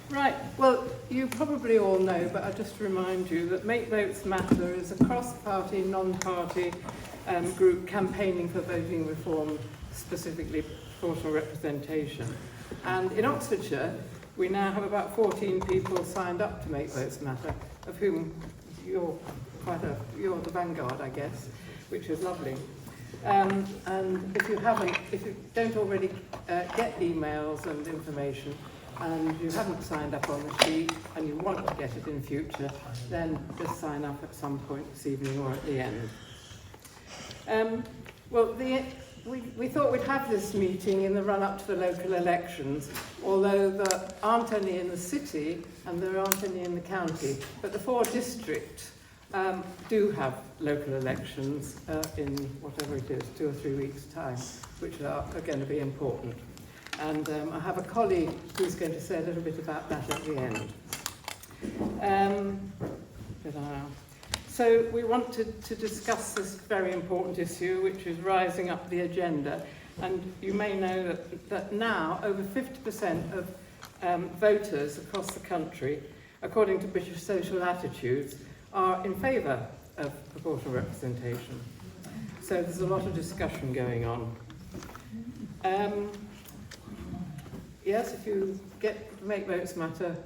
Right, well, you probably all know, but I'll just remind you that Make Votes Matter is a cross-party, non-party group campaigning for voting reform, specifically proportional representation. And in Oxfordshire, we now have about 14 people signed up to Make Votes Matter, of whom you're the vanguard, I guess, which is lovely. And if you don't already get emails and information, and you haven't signed up on the sheet and you want to get it in future, then just sign up at some point this evening or at the end. We thought we'd have this meeting in the run-up to the local elections, although there aren't any in the city and there aren't any in the county, but the 4 districts do have local elections in whatever it is, 2 or 3 weeks' time, which are going to be important. And I have a colleague who's going to say a little bit about that at the end. So we wanted to discuss this very important issue, which is rising up the agenda. And you may know that now over 50% of voters across the country, according to British Social Attitudes, are in favour of proportional representation. So there's a lot of discussion going on. Yes, if you get to Make Votes Matter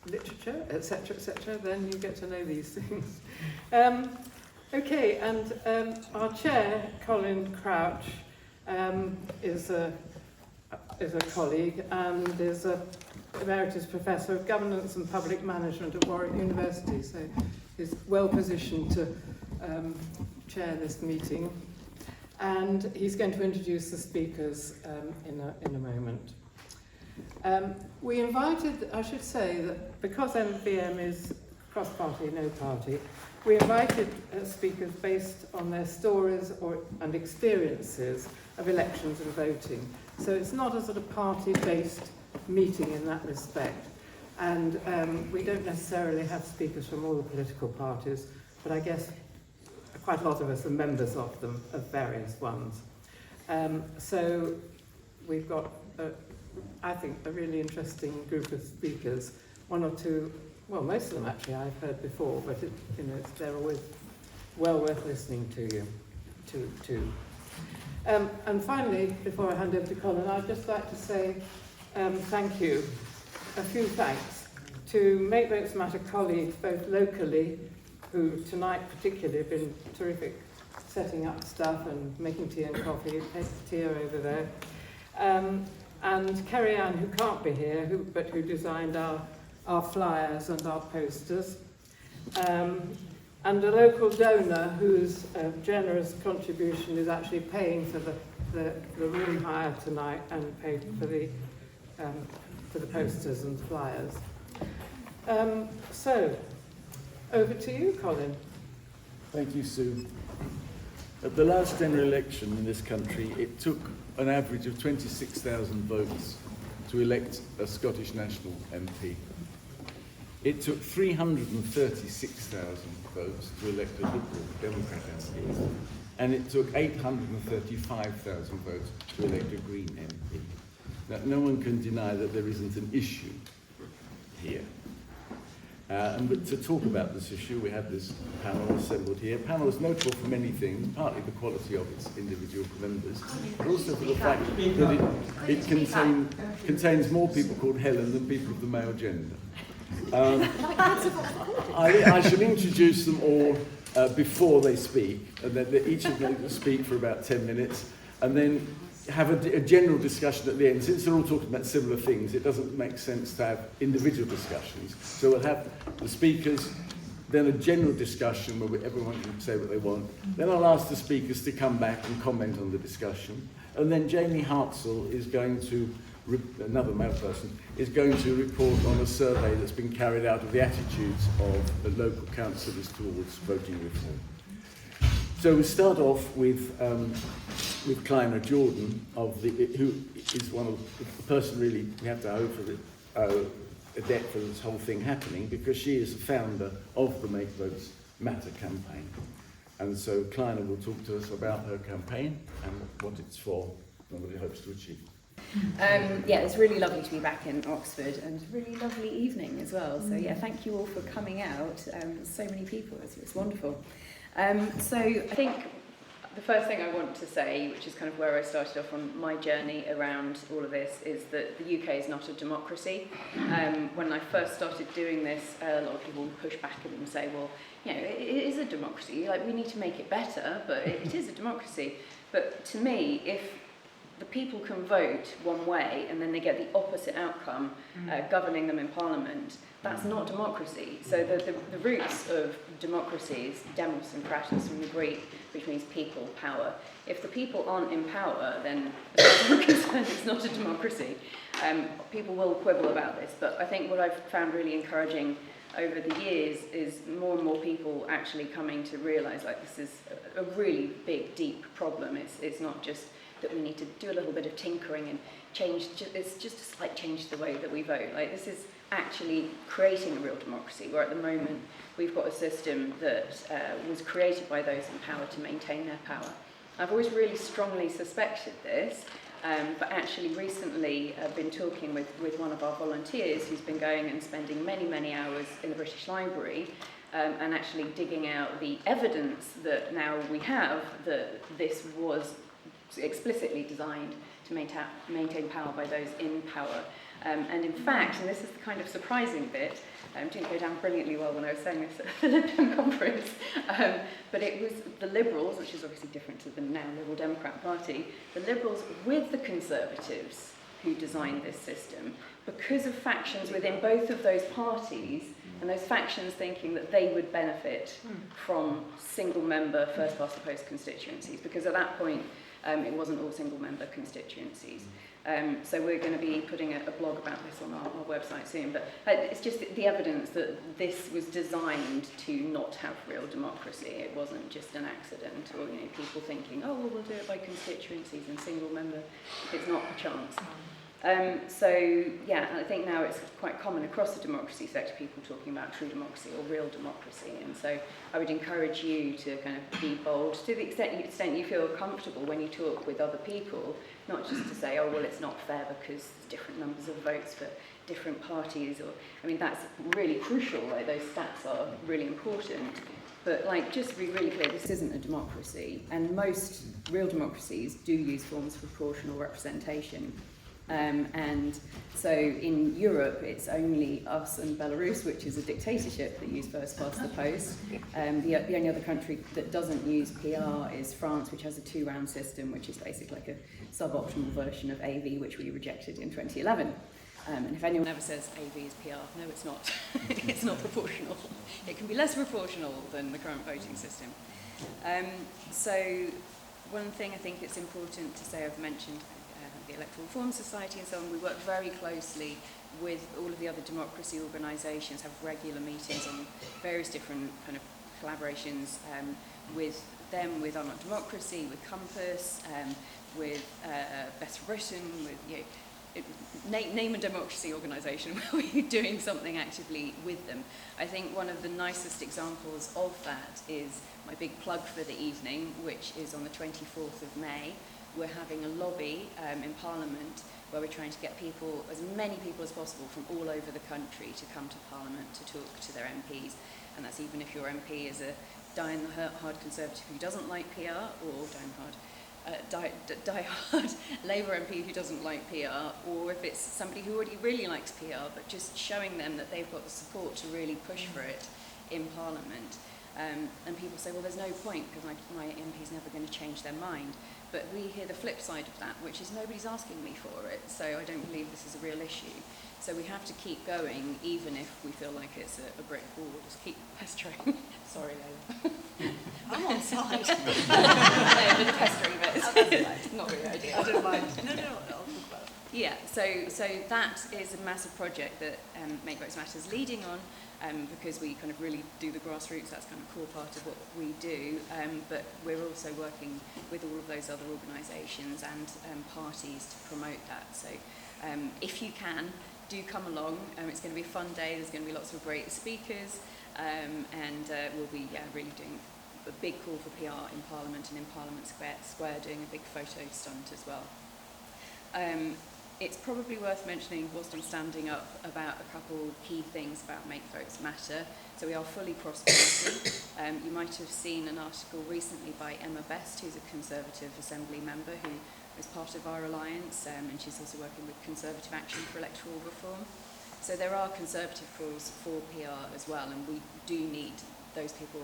literature, etc., then you get to know these things. Okay, and our chair, Colin Crouch, is a colleague and is an emeritus professor of governance and public management at Warwick University, so he's well positioned to chair this meeting. And he's going to introduce the speakers in a moment. We invited, I should say that because MVM is cross-party, no party, we invited speakers based on their stories and experiences of elections and voting. So it's not a sort of party-based meeting in that respect. And we don't necessarily have speakers from all the political parties, but I guess quite a lot of us are members of them, of various ones. So we've got I think a really interesting group of speakers. 1 or 2, well, most of them actually I've heard before, but they're always well worth listening to. And finally, before I hand over to Colin, I'd just like to say thank you, a few thanks to Make Votes Matter colleagues, both locally, who tonight particularly have been terrific setting up stuff and making tea and coffee, tea over there. And Kerry-Ann, who can't be here, but who designed our flyers and our posters. And a local donor whose generous contribution is actually paying for the room hire tonight and paid for the posters and flyers. So, over to you, Colin. Thank you, Sue. At the last general election in this country, it took an average of 26,000 votes to elect a Scottish National MP. It took 336,000 votes to elect a Liberal Democrat MP. And it took 835,000 votes to elect a Green MP. Now, no one can deny that there isn't an issue here. But to talk about this issue, we have this panel assembled here. The panel is notable for many things, partly the quality of its individual members, but also for the fact that it contains more people called Helen than people of the male gender. I shall introduce them all before they speak, and then each of them will speak for about 10 minutes, and then have a general discussion at the end. Since they're all talking about similar things, it doesn't make sense to have individual discussions. So we'll have the speakers, then a general discussion where everyone can say what they want. Then I'll ask the speakers to come back and comment on the discussion. And then Jamie Hartzell is going to, another male person, is going to report on a survey that's been carried out of the attitudes of the local councillors towards voting reform. So we start off with Kleiner Jordan, who is one of the person really we have to owe for a debt for this whole thing happening, because she is the founder of the Make Votes Matter campaign. And so Kleiner will talk to us about her campaign and what it's for and what it hopes to achieve. Yeah, it's really lovely to be back in Oxford and really lovely evening as well. So yeah, thank you all for coming out. So many people, it's wonderful. So I think the first thing I want to say, which is kind of where I started off on my journey around all of this, is that the UK is not a democracy. When I first started doing this, a lot of people would push back and say, well, you know, it is a democracy, like we need to make it better, but it is a democracy. But to me, if the people can vote one way and then they get the opposite outcome governing them in Parliament, that's not democracy. So the roots of democracy is demos and kratos from the Greek, which means people, power. If the people aren't in power, then as far as I'm concerned, it's not a democracy. People will quibble about this, but I think what I've found really encouraging over the years is more and more people actually coming to realise like this is a really big, deep problem. It's not just that we need to do a little bit of tinkering and change, it's just a slight change to the way that we vote. Like this is actually creating a real democracy, where at the moment we've got a system that was created by those in power to maintain their power. I've always really strongly suspected this, but actually recently I've been talking with one of our volunteers who's been going and spending many, many hours in the British Library and actually digging out the evidence that now we have that this was explicitly designed to maintain power by those in power. And in fact, and this is the kind of surprising bit, didn't go down brilliantly well when I was saying this at the Lib Dem conference, but it was the Liberals, which is obviously different to the now Liberal Democrat Party, the Liberals with the Conservatives who designed this system, because of factions within both of those parties, and those factions thinking that they would benefit from single-member first-past-the-post constituencies, because at that point, it wasn't all single-member constituencies. So we're going to be putting a blog about this on our website soon, but it's just the evidence that this was designed to not have real democracy. It wasn't just an accident, or people thinking, oh, well, we'll do it by constituencies and single-member. It's not a chance. So, yeah, I think now it's quite common across the democracy sector, people talking about true democracy or real democracy. And so I would encourage you to kind of be bold to the extent you feel comfortable when you talk with other people, not just to say, oh, well, it's not fair because there's different numbers of votes for different parties. Or, I mean, that's really crucial, like those stats are really important. But like, just to be really clear, this isn't a democracy. And most real democracies do use forms of proportional representation. And so in Europe, it's only us and Belarus, which is a dictatorship, that use first past the post. The only other country that doesn't use PR is France, which has a two-round system, which is basically like a suboptimal version of AV, which we rejected in 2011. And if anyone ever says AV is PR, no, it's not. It's not proportional. It can be less proportional than the current voting system. So one thing I think it's important to say, I've mentioned the Electoral Reform Society and so on, we work very closely with all of the other democracy organisations, have regular meetings on various different kind of collaborations with them, with Our Not Democracy, with Compass, with Better Britain, with name a democracy organisation where we're doing something actively with them. I think one of the nicest examples of that is my big plug for the evening, which is on the 24th of May. We're having a lobby in Parliament where we're trying to get people, as many people as possible from all over the country to come to Parliament to talk to their MPs. And that's even if your MP is a die-hard Conservative who doesn't like PR, or die-hard Labour MP who doesn't like PR, or if it's somebody who already really likes PR, but just showing them that they've got the support to really push for it in Parliament. And people say, well, there's no point because my MP's never going to change their mind. But we hear the flip side of that, which is nobody's asking me for it, so I don't believe this is a real issue. So we have to keep going, even if we feel like it's a brick wall. Just keep pestering. Sorry, Layla. I'm on side. No, the pestering bit. Not really ideal. I don't mind. No, I'll talk about it. Yeah, so that is a massive project that Make Votes Matter is leading on, because we kind of really do the grassroots. That's kind of a core part of what we do, but we're also working with all of those other organisations and parties to promote that. So if you can, do come along. It's going to be a fun day. There's going to be lots of great speakers, and we'll be really doing a big call for PR in Parliament and in Parliament Square doing a big photo stunt as well. It's probably worth mentioning, whilst I'm standing up, about a couple key things about Make Votes Matter. So we are fully cross-party. You might have seen an article recently by Emma Best, who's a Conservative Assembly member who is part of our alliance, and she's also working with Conservative Action for Electoral Reform. So there are Conservative calls for PR as well, and we do need those people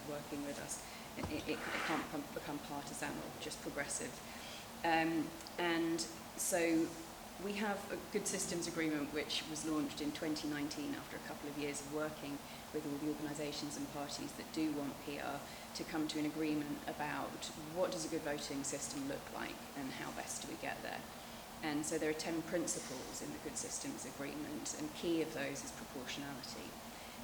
working with us. It can't become partisan or just progressive. And so we have a Good Systems Agreement which was launched in 2019 after a couple of years of working with all the organisations and parties that do want PR to come to an agreement about what does a good voting system look like and how best do we get there. And so there are 10 principles in the Good Systems Agreement, and key of those is proportionality.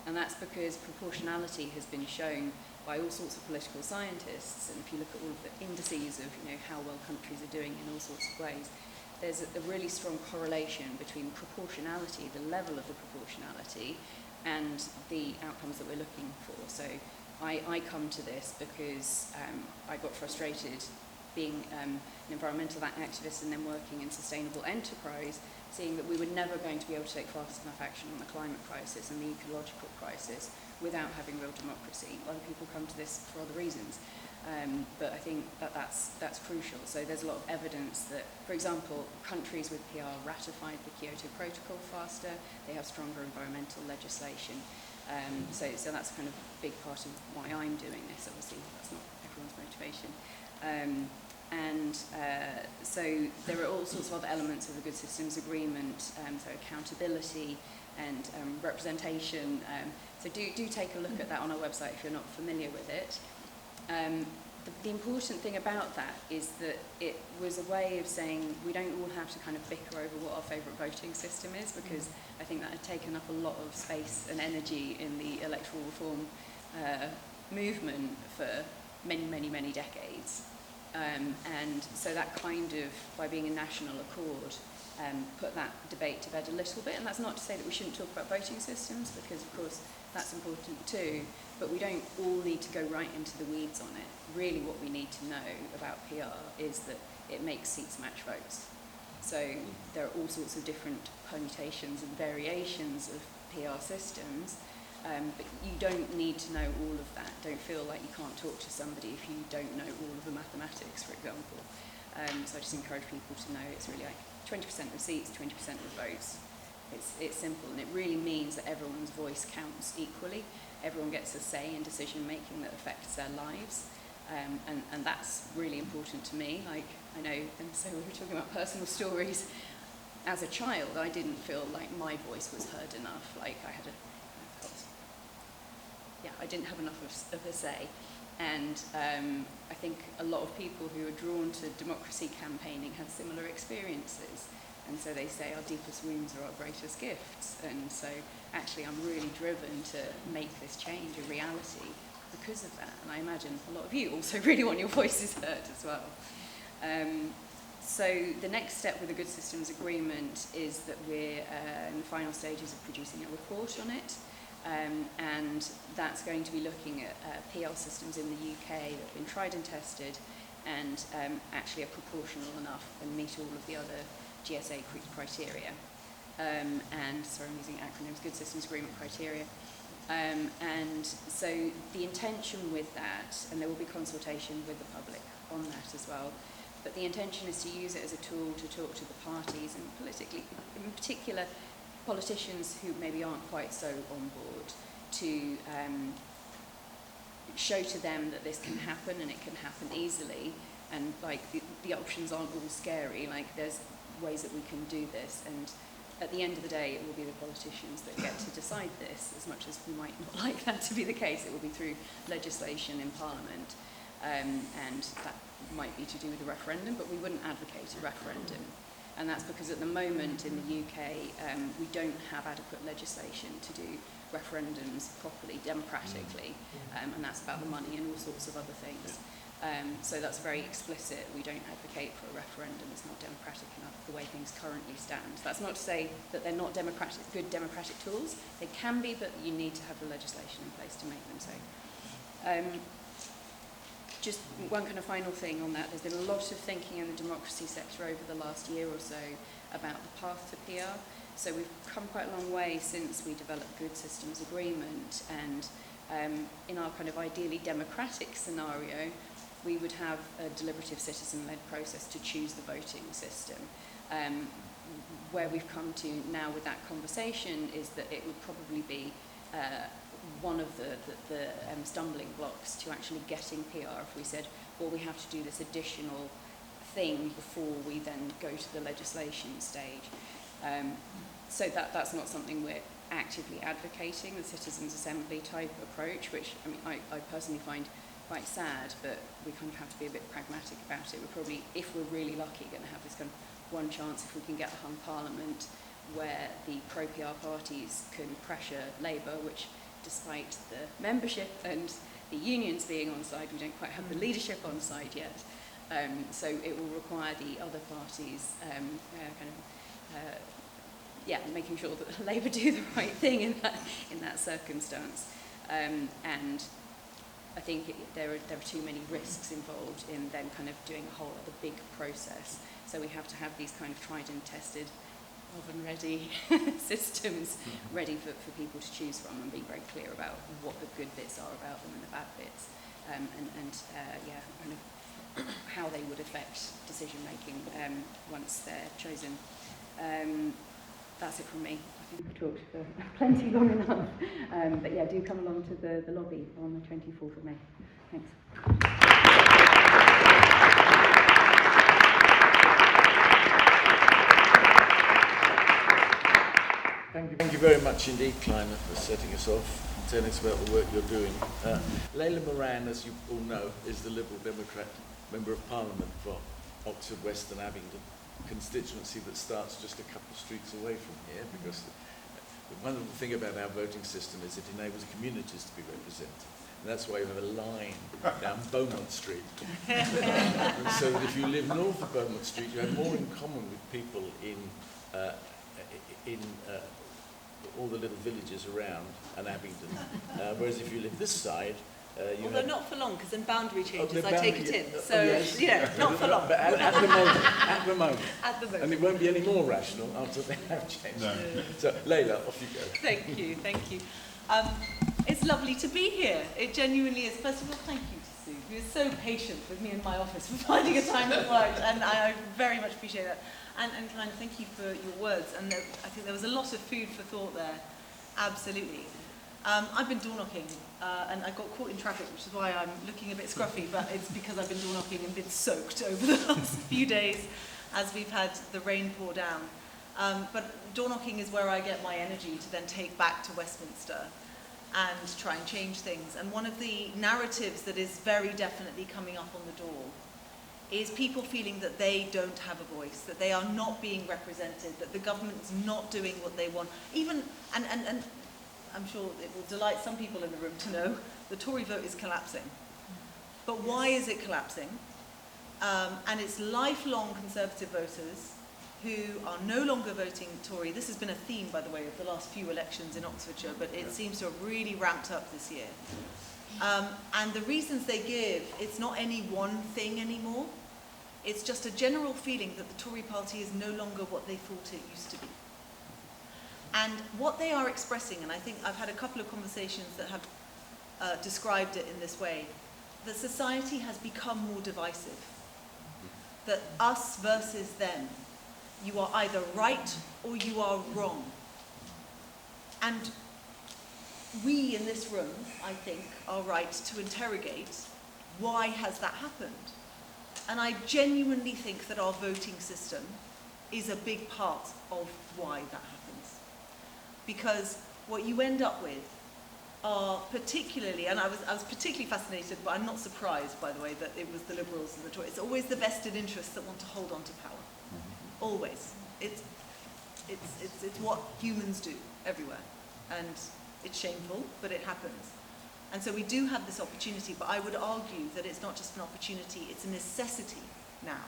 And that's because proportionality has been shown by all sorts of political scientists, and if you look at all of the indices of how well countries are doing in all sorts of ways, there's a really strong correlation between proportionality, the level of the proportionality, and the outcomes that we're looking for. So I come to this because I got frustrated being an environmental activist and then working in sustainable enterprise, seeing that we were never going to be able to take fast enough action on the climate crisis and the ecological crisis without having real democracy. Other people come to this for other reasons. But I think that's crucial. So there's a lot of evidence that, for example, countries with PR ratified the Kyoto Protocol faster, they have stronger environmental legislation. So that's kind of a big part of why I'm doing this. Obviously, that's not everyone's motivation. So there are all sorts of other elements of the Good Systems Agreement, so accountability and representation. So do take a look at that on our website if you're not familiar with it. The important thing about that is that it was a way of saying we don't all have to kind of bicker over what our favourite voting system is, because I think that had taken up a lot of space and energy in the electoral reform movement for many, many, many decades. And so that kind of, by being a national accord, put that debate to bed a little bit. And that's not to say that we shouldn't talk about voting systems, because of course that's important too, but we don't all need to go right into the weeds on it. Really what we need to know about PR is that it makes seats match votes. So there are all sorts of different permutations and variations of PR systems, but you don't need to know all of that. Don't feel like you can't talk to somebody if you don't know all of the mathematics, for example. So I just encourage people to know it's really like 20% of seats, 20% of votes. It's simple, and it really means that everyone's voice counts equally. Everyone gets a say in decision making that affects their lives, and that's really important to me. Like, I know, and so we were talking about personal stories. As a child, I didn't feel like my voice was heard enough. Like I didn't have enough of a say. And I think a lot of people who are drawn to democracy campaigning have similar experiences. And so they say our deepest wounds are our greatest gifts. And so actually I'm really driven to make this change a reality because of that. And I imagine a lot of you also really want your voices heard as well. So the next step with the Good Systems Agreement is that we're in the final stages of producing a report on it. And that's going to be looking at PR systems in the UK that have been tried and tested and actually are proportional enough and meet all of the other GSA criteria. And sorry, I'm using acronyms, Good Systems Agreement criteria. And so the intention with that, and there will be consultation with the public on that as well, but the intention is to use it as a tool to talk to the parties and politically, in particular, politicians who maybe aren't quite so on board, to show to them that this can happen and it can happen easily, and like the options aren't all scary, like there's ways that we can do this, and at the end of the day it will be the politicians that get to decide this, as much as we might not like that to be the case. It will be through legislation in Parliament, and that might be to do with a referendum, but we wouldn't advocate a referendum. And that's because at the moment in the UK, we don't have adequate legislation to do referendums properly, democratically, and that's about the money and all sorts of other things. So that's very explicit. We don't advocate for a referendum. It's not democratic enough the way things currently stand. That's not to say that they're not good democratic tools. They can be, but you need to have the legislation in place to make them so. just one kind of final thing on that. There's been a lot of thinking in the democracy sector over the last year or so about the path to PR. So we've come quite a long way since we developed Good Systems Agreement, and in our kind of ideally democratic scenario, we would have a deliberative citizen-led process to choose the voting system. Where we've come to now with that conversation is that it would probably be one of the stumbling blocks to actually getting PR if we said, well, we have to do this additional thing before we then go to the legislation stage. So that's not something we're actively advocating, the citizens' assembly type approach, which I mean, I personally find quite sad, but we kind of have to be a bit pragmatic about it. We're probably, if we're really lucky, going to have this kind of one chance if we can get a hung parliament where the pro-PR parties can pressure Labour, which despite the membership and the unions being on side, we don't quite have the leadership on side yet. So it will require the other parties making sure that Labour do the right thing in that circumstance. And I think there are too many risks involved in then kind of doing a whole other big process. So we have to have these kind of tried and tested, oven-ready systems ready for people to choose from, and be very clear about what the good bits are about them and the bad bits, and kind of how they would affect decision making once they're chosen. That's it from me. I think we've talked for plenty long enough. But yeah, do come along to the lobby on the 24th of May. Thanks. Thank you very much indeed, Climate, for setting us off and telling us about the work you're doing. Layla Moran, as you all know, is the Liberal Democrat Member of Parliament for Oxford West and Abingdon, a constituency that starts just a couple of streets away from here, because the wonderful thing about our voting system is it enables communities to be represented. And that's why you have a line down Beaumont Street. And so that if you live north of Beaumont Street, you have more in common with people in all the little villages around and Abingdon. Whereas if you live this side, although not for long, because then boundary changes, I boundary, take it in. yes. So, yeah, not for long. But at the moment. At the moment. And it won't be any more rational after they have changed. No. So, Layla, off you go. Thank you, thank you. It's lovely to be here. It genuinely is. First of all, thank you to Sue, who is so patient with me in my office for finding a time that worked, and I very much appreciate that. And Klein, thank you for your words. And I think there was a lot of food for thought there. Absolutely. I've been door knocking, and I got caught in traffic, which is why I'm looking a bit scruffy, but it's because I've been door knocking and been soaked over the last few days as we've had the rain pour down. But door knocking is where I get my energy to then take back to Westminster and try and change things. And one of the narratives that is very definitely coming up on the door is people feeling that they don't have a voice, that they are not being represented, that the government is not doing what they want. Even, and I'm sure it will delight some people in the room to know, the Tory vote is collapsing. But why is it collapsing? And it's lifelong Conservative voters who are no longer voting Tory. This has been a theme, by the way, of the last few elections in Oxfordshire, but it seems to have really ramped up this year. And the reasons they give, it's not any one thing anymore. It's just a general feeling that the Tory party is no longer what they thought it used to be. And what they are expressing, and I think I've had a couple of conversations that have described it in this way, that society has become more divisive. That us versus them. You are either right or you are wrong. And we in this room, I think, are right to interrogate why has that happened. And I genuinely think that our voting system is a big part of why that happens. Because what you end up with are particularly, and I was particularly fascinated, but I'm not surprised, by the way, that it was the Liberals and the Tories. It's always the vested interests that want to hold on to power. Always. It's what humans do everywhere. And it's shameful, but it happens. And so we do have this opportunity, but I would argue that it's not just an opportunity, it's a necessity now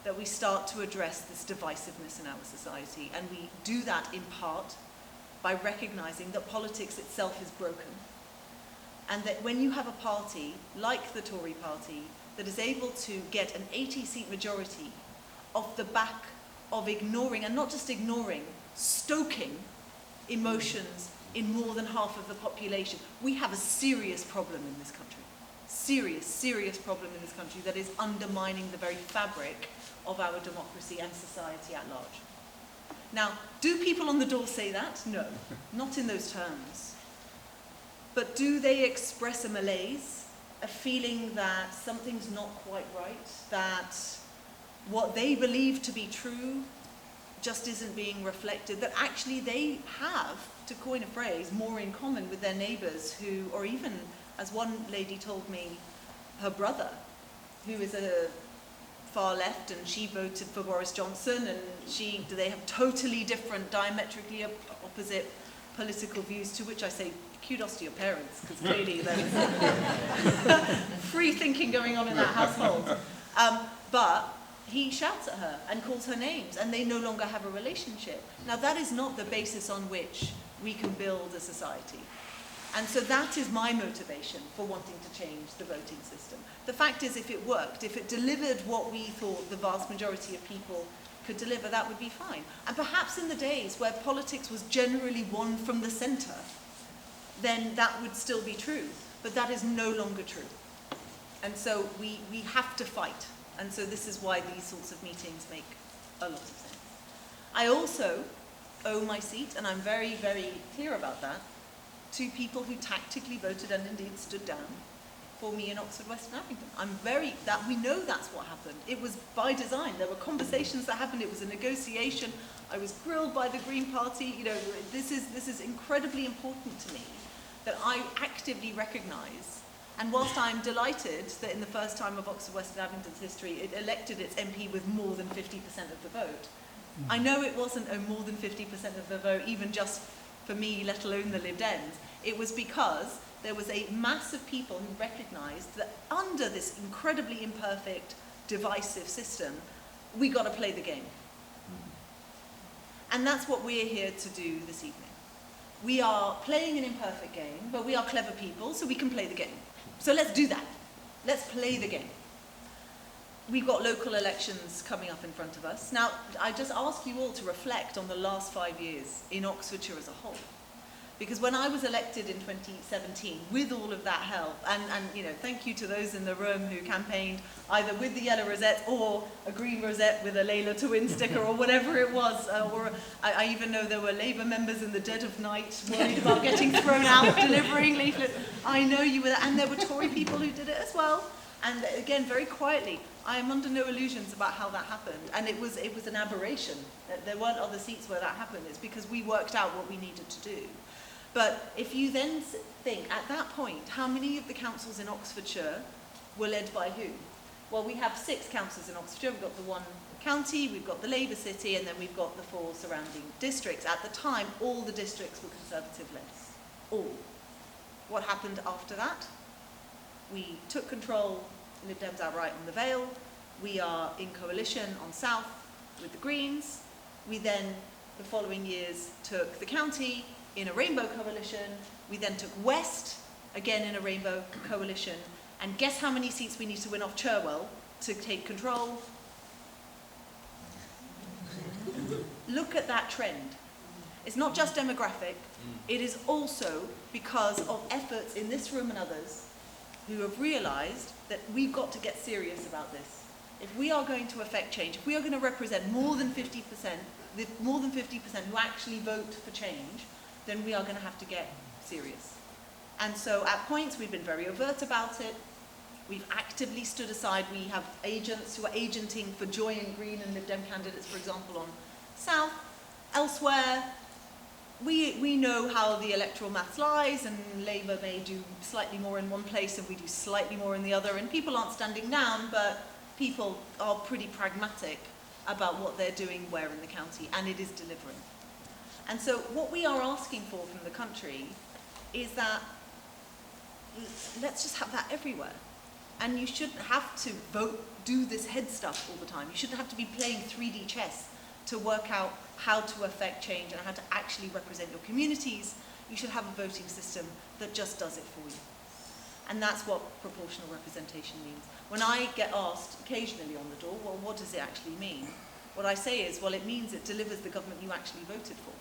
that we start to address this divisiveness in our society. And we do that in part by recognizing that politics itself is broken And that when you have a party, like the Tory party, that is able to get an 80-seat majority off the back of ignoring, and not just ignoring, stoking emotions in more than half of the population, we have a serious problem in this country. Serious, serious problem in this country that is undermining the very fabric of our democracy and society at large. Now, do people on the door say that? No, not in those terms. But do they express a malaise, a feeling that something's not quite right, that what they believe to be true just isn't being reflected, that actually they have, to coin a phrase, more in common with their neighbours who, or even, as one lady told me, her brother, who is a far left, and she voted for Boris Johnson, and they have totally different, diametrically opposite political views, to which I say, kudos to your parents, because clearly there's free thinking going on in that household. But he shouts at her and calls her names, and they no longer have a relationship. Now, that is not the basis on which we can build a society. And so that is my motivation for wanting to change the voting system. The fact is, if it worked, if it delivered what we thought the vast majority of people could deliver, that would be fine. And perhaps in the days where politics was generally won from the centre, then that would still be true. But that is no longer true. And so we have to fight. And so this is why these sorts of meetings make a lot of sense. I also owe my seat, and I'm very, very clear about that, to people who tactically voted and indeed stood down for me in Oxford, West and Abingdon. We know that's what happened. It was by design. There were conversations that happened. It was a negotiation. I was grilled by the Green Party. You know, this is incredibly important to me, that I actively recognise. And whilst I'm delighted that in the first time of Oxford, West and Abingdon's history, it elected its MP with more than 50% of the vote, I know it wasn't more than 50% of the vote, even just for me, let alone the Lib Dems. It was because there was a mass of people who recognised that under this incredibly imperfect, divisive system, we got to play the game. And that's what we're here to do this evening. We are playing an imperfect game, but we are clever people, so we can play the game. So let's do that. Let's play the game. We've got local elections coming up in front of us. Now, I just ask you all to reflect on the last 5 years in Oxfordshire as a whole. Because when I was elected in 2017, with all of that help, and you know, thank you to those in the room who campaigned either with the yellow rosette or a green rosette with a Layla to win sticker or whatever it was, or I even know there were Labour members in the dead of night worried about getting thrown out delivering leaflets. I know you were there, and there were Tory people who did it as well. And again, very quietly, I am under no illusions about how that happened. And it was an aberration. There weren't other seats where that happened. It's because we worked out what we needed to do. But if you then think, at that point, how many of the councils in Oxfordshire were led by who? Well, we have 6 councils in Oxfordshire. We've got the one county, we've got the Labour city, and then we've got the 4 surrounding districts. At the time, all the districts were Conservative-led. All. What happened after that? We took control, Lib Dems outright on the Vale. We are in coalition on South with the Greens. We then, the following years, took the county in a rainbow coalition. We then took West, again in a rainbow coalition. And guess how many seats we need to win off Cherwell to take control? Look at that trend. It's not just demographic. It is also because of efforts in this room and others who have realised that we've got to get serious about this. If we are going to affect change, if we are going to represent more than 50%, who actually vote for change, then we are going to have to get serious. And so at points we've been very overt about it. We've actively stood aside. We have agents who are agenting for Joy and Green and Lib Dem candidates, for example, on South. Elsewhere, we know how the electoral maths lies, and Labour may do slightly more in one place and we do slightly more in the other, and people aren't standing down, but people are pretty pragmatic about what they're doing where in the county, and it is delivering. And so what we are asking for from the country is that let's just have that everywhere. And you shouldn't have to do this head stuff all the time. You shouldn't have to be playing 3D chess to work out how to affect change and how to actually represent your communities. You should have a voting system that just does it for you. And that's what proportional representation means. When I get asked occasionally on the door, well, what does it actually mean? What I say is, well, it means it delivers the government you actually voted for.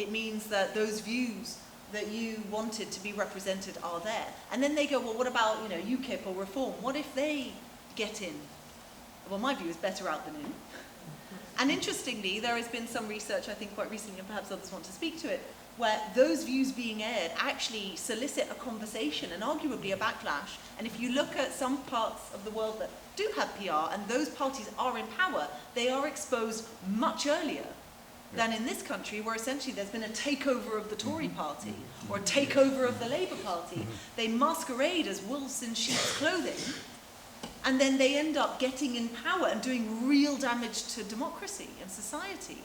It means that those views that you wanted to be represented are there. And then they go, well, what about, you know, UKIP or Reform? What if they get in? Well, my view is better out than in. And interestingly, there has been some research, I think quite recently, and perhaps others want to speak to it, where those views being aired actually solicit a conversation and arguably a backlash. And if you look at some parts of the world that do have PR and those parties are in power, they are exposed much earlier than in this country, where essentially there's been a takeover of the Tory party or a takeover of the Labour Party. They masquerade as wolves in sheep's clothing, and then they end up getting in power and doing real damage to democracy and society.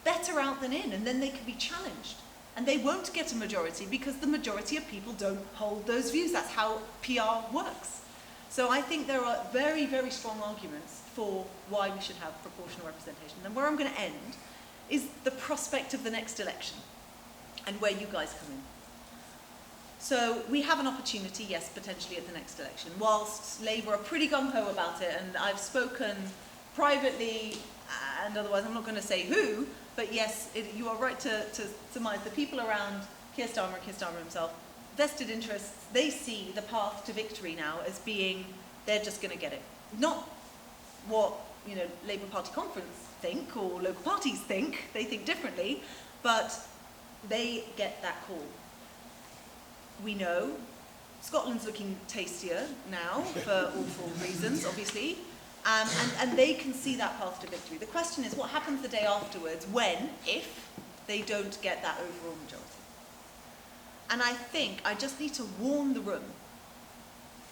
Better out than in, and then they can be challenged. And they won't get a majority because the majority of people don't hold those views. That's how PR works. So I think there are very, very strong arguments for why we should have proportional representation. And where I'm going to end is the prospect of the next election and where you guys come in. So we have an opportunity, yes, potentially at the next election. Whilst Labour are pretty gung-ho about it, and I've spoken privately and otherwise, I'm not going to say who, but yes, you are right to surmise the people around Keir Starmer himself, vested interests, they see the path to victory now as being, they're just going to get it. Not what, you know, Labour Party conference think or local parties think, they think differently, but they get that call. We know Scotland's looking tastier now for awful reasons, obviously, and they can see that path to victory. The question is, what happens the day afterwards when, if, they don't get that overall majority? And I think I just need to warn the room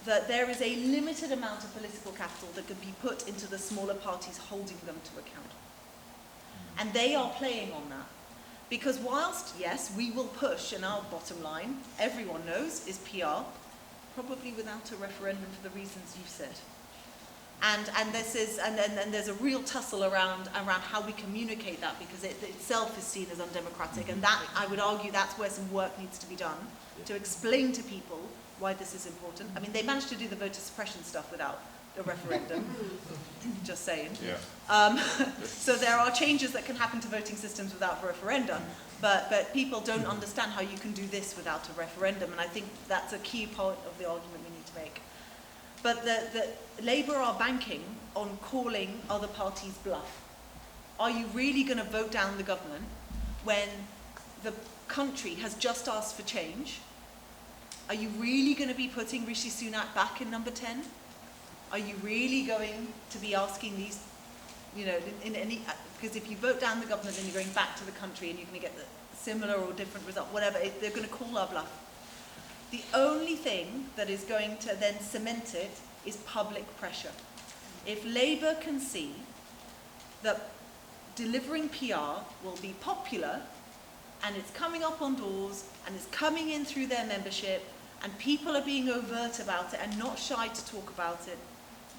that there is a limited amount of political capital that can be put into the smaller parties holding them to account. And they are playing on that. Because whilst, yes, we will push, and our bottom line, everyone knows, is PR, probably without a referendum for the reasons you said. And there's a real tussle around how we communicate that, because it itself is seen as undemocratic, and that, I would argue, that's where some work needs to be done to explain to people why this is important. I mean, they managed to do the voter suppression stuff without a referendum, just saying. Yeah. So there are changes that can happen to voting systems without a referendum, but people don't understand how you can do this without a referendum, and I think that's a key part of the argument we need to make. But the Labour are banking on calling other parties bluff. Are you really going to vote down the government when the country has just asked for change? Are you really going to be putting Rishi Sunak back in number 10? Are you really going to be asking these, you know, because if you vote down the government, then you're going back to the country and you're going to get the similar or different result, whatever, they're going to call our bluff. The only thing that is going to then cement it is public pressure. If Labour can see that delivering PR will be popular and it's coming up on doors and it's coming in through their membership and people are being overt about it and not shy to talk about it,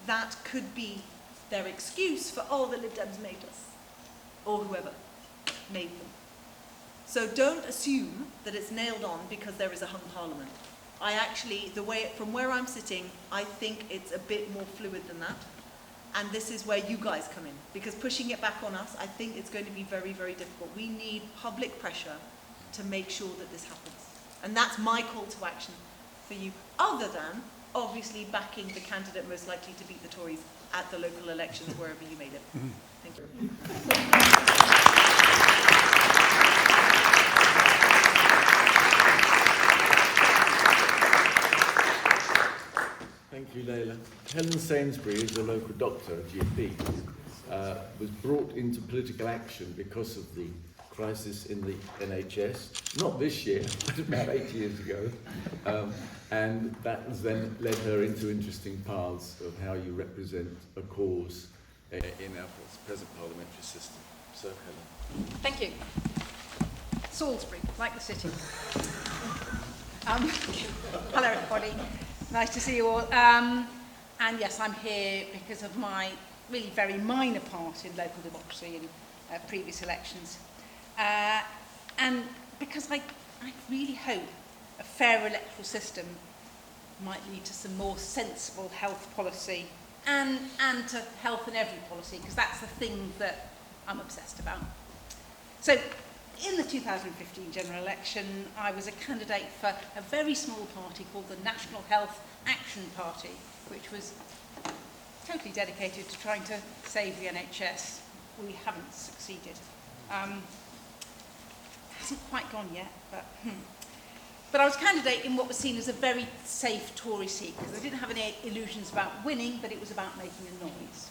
that could be their excuse for, oh, the Lib Dems made us, or whoever made them. So don't assume that it's nailed on because there is a hung parliament. I actually, from where I'm sitting, I think it's a bit more fluid than that. And this is where you guys come in, because pushing it back on us, I think it's going to be very, very difficult. We need public pressure to make sure that this happens. And that's my call to action for you, other than obviously backing the candidate most likely to beat the Tories at the local elections, wherever you made it. Thank you. Thank you, Leila. Helen Sainsbury is a local doctor, a GP, was brought into political action because of the crisis in the NHS, not this year, but about 8 years ago, and that has then led her into interesting paths of how you represent a cause in our present parliamentary system. So, Helen. Thank you. Salisbury, like the city. Hello, everybody. Nice to see you all. And yes, I'm here because of my really very minor part in local democracy in previous elections. And because I really hope a fair electoral system might lead to some more sensible health policy and to health in every policy, because that's the thing that I'm obsessed about. So in the 2015 general election, I was a candidate for a very small party called the National Health Action Party, which was totally dedicated to trying to save the NHS. We haven't succeeded. Hasn't quite gone yet, but I was a candidate in what was seen as a very safe Tory seat, because I didn't have any illusions about winning, but it was about making a noise.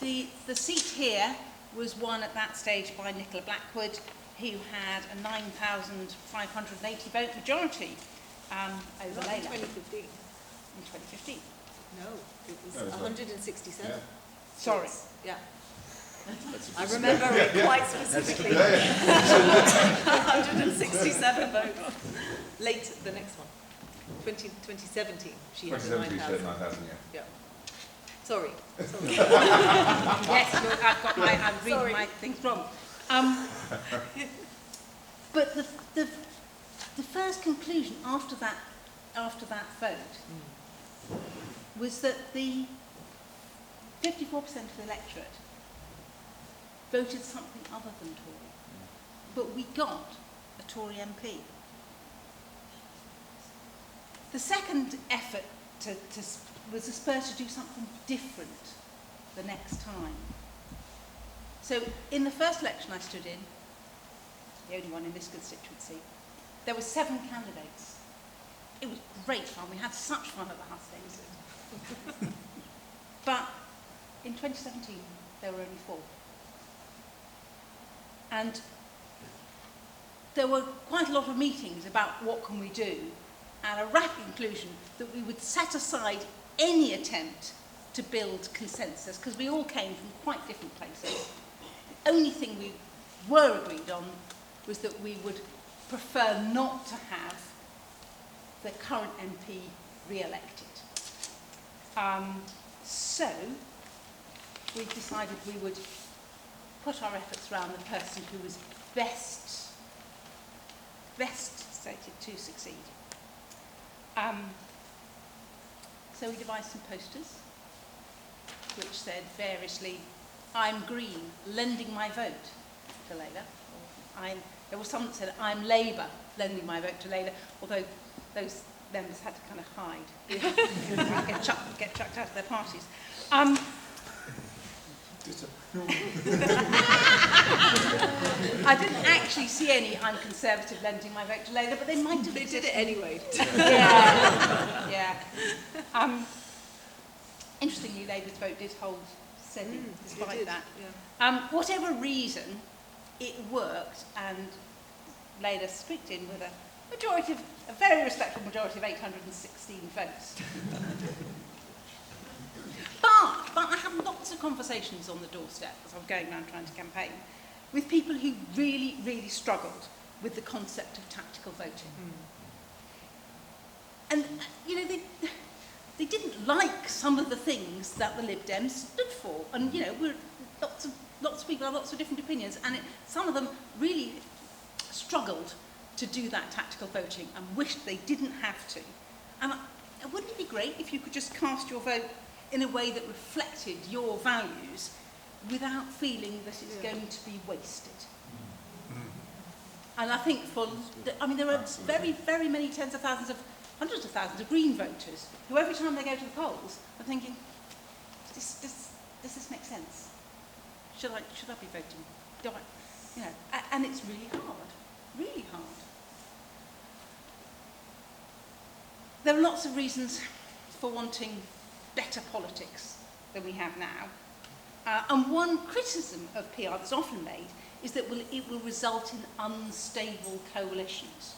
The seat here was won at that stage by Nicola Blackwood, who had a 9,580 vote majority over Not Labour. in 2015. In 2015. No, it was No, it's not. 167. Yeah. Sorry. Yeah. That's I remember it quite specifically. 167 votes. Late, the next one. 2017, she had 2017 said 9,000. 9,000, yeah. Yeah. Sorry. Yes, look, I'm reading Sorry. my things wrong. But the first conclusion after that vote was that the 54% of the electorate voted something other than Tory. But we got a Tory MP. The second effort was a spur to do something different the next time. So in the first election I stood in, the only one in this constituency, there were 7 candidates. It was great fun. We had such fun at the hustings. But in 2017, there were only 4. And there were quite a lot of meetings about what can we do, and a rapid conclusion that we would set aside any attempt to build consensus, because we all came from quite different places. The only thing we were agreed on was that we would prefer not to have the current MP re-elected. So we decided we would put our efforts around the person who was best stated to succeed. So we devised some posters which said variously, "I'm Green, lending my vote to Labour." There was some that said, "I'm Labour, lending my vote to Labour," although those members had to kind of hide, get chucked out of their parties. I didn't actually see any "I'm Conservative, lending my vote to Labour," but they might have. They did it anyway. Yeah. Interestingly, Labour's vote did hold steady despite that. Yeah. Whatever reason, it worked, and Labour squeaked in with a very respectable majority of 816 votes. But I had lots of conversations on the doorstep as I was going around trying to campaign with people who really, really struggled with the concept of tactical voting. And, they didn't like some of the things that the Lib Dems stood for. And, lots of people have lots of different opinions, and some of them really struggled to do that tactical voting and wished they didn't have to. And wouldn't it be great if you could just cast your vote in a way that reflected your values without feeling that it's going to be wasted? And I think there are very, very many tens of thousands hundreds of thousands of Green voters who every time they go to the polls are thinking, does this make sense? Should I be voting? Do I, and it's really hard, really hard. There are lots of reasons for wanting better politics than we have now. And one criticism of PR that's often made is that it will result in unstable coalitions.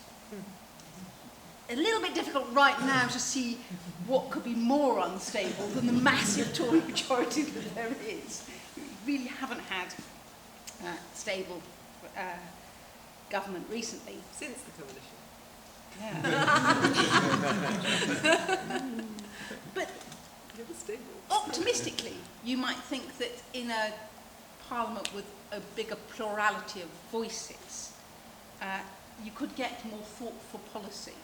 A little bit difficult right now to see what could be more unstable than the massive Tory majority that there is. We really haven't had stable government recently. Since the coalition. Yeah. But It was stable. optimistically, you might think that in a parliament with a bigger plurality of voices, you could get more thoughtful policy.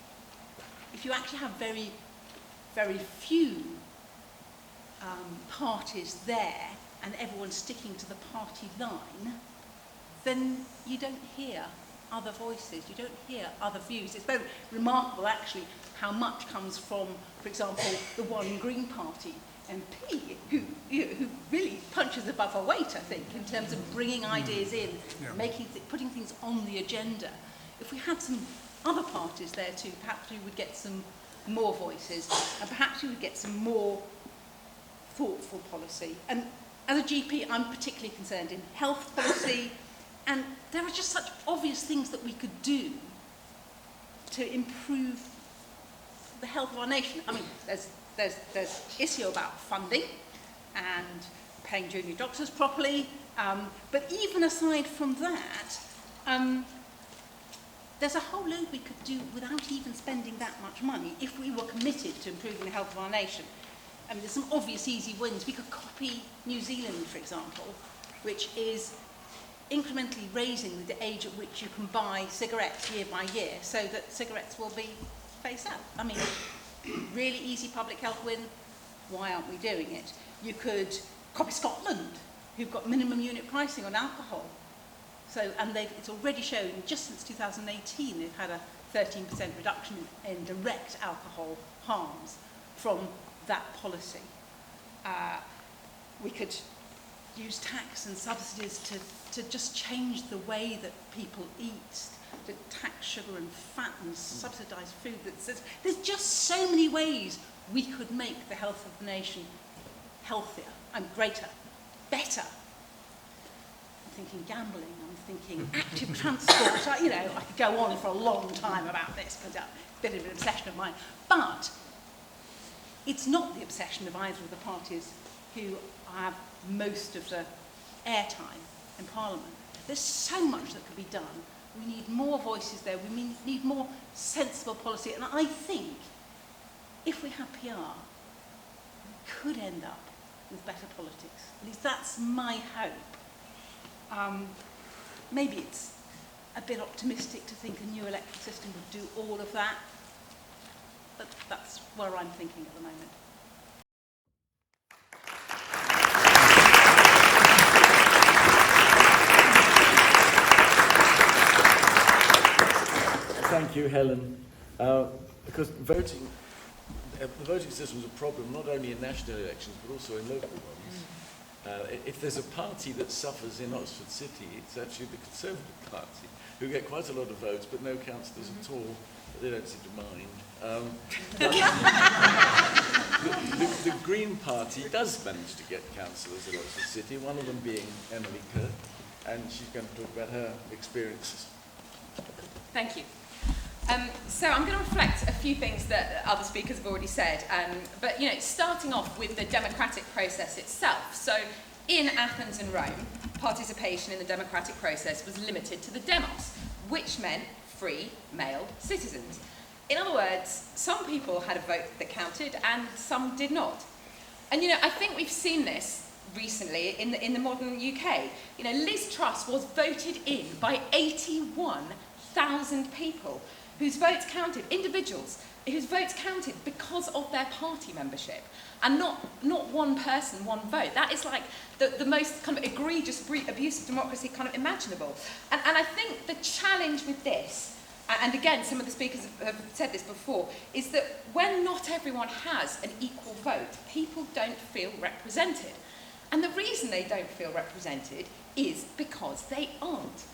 if you actually have very, very few parties there and everyone's sticking to the party line, then you don't hear other voices, you don't hear other views. It's very remarkable actually how much comes from, for example, the one Green Party MP who really punches above her weight, I think, in terms of bringing ideas in, putting things on the agenda. If we had some other parties there too, perhaps we would get some more voices, and perhaps we would get some more thoughtful policy. And as a GP, I'm particularly concerned in health policy, and there are just such obvious things that we could do to improve the health of our nation. I mean, there's issue about funding and paying junior doctors properly, but even aside from that, there's a whole load we could do without even spending that much money if we were committed to improving the health of our nation. I mean, there's some obvious easy wins. We could copy New Zealand, for example, which is incrementally raising the age at which you can buy cigarettes year by year so that cigarettes will be phased out. I mean, really easy public health win. Why aren't we doing it? You could copy Scotland, who've got minimum unit pricing on alcohol. So, and it's already shown, just since 2018, they've had a 13% reduction in direct alcohol harms from that policy. We could use tax and subsidies to just change the way that people eat, to tax sugar and fat and subsidise food. There's just so many ways we could make the health of the nation healthier and greater, better. I'm thinking gambling, I'm thinking active transport. I could go on for a long time about this because it's a bit of an obsession of mine. But it's not the obsession of either of the parties who have most of the airtime in Parliament. There's so much that could be done. We need more voices there. We need more sensible policy. And I think if we had PR, we could end up with better politics. At least that's my hope. Maybe it's a bit optimistic to think a new electoral system would do all of that. But that's where I'm thinking at the moment. Thank you, Helen. Because the voting system is a problem not only in national elections but also in local ones. If there's a party that suffers in Oxford City, it's actually the Conservative Party, who get quite a lot of votes but no councillors at all. But they don't seem to mind. The Green Party does manage to get councillors in Oxford City, one of them being Emily Kirk, and she's going to talk about her experiences. Thank you. So I'm going to reflect a few things that other speakers have already said, but starting off with the democratic process itself. So in Athens and Rome, participation in the democratic process was limited to the demos, which meant free male citizens. In other words, some people had a vote that counted and some did not. And I think we've seen this recently in the modern UK. Liz Truss was voted in by 81,000 people whose votes counted, individuals whose votes counted because of their party membership, and not one person, one vote. That is like the most kind of egregious abuse of democracy kind of imaginable. And I think the challenge with this, and again, some of the speakers have said this before, is that when not everyone has an equal vote, people don't feel represented. And the reason they don't feel represented is because they aren't.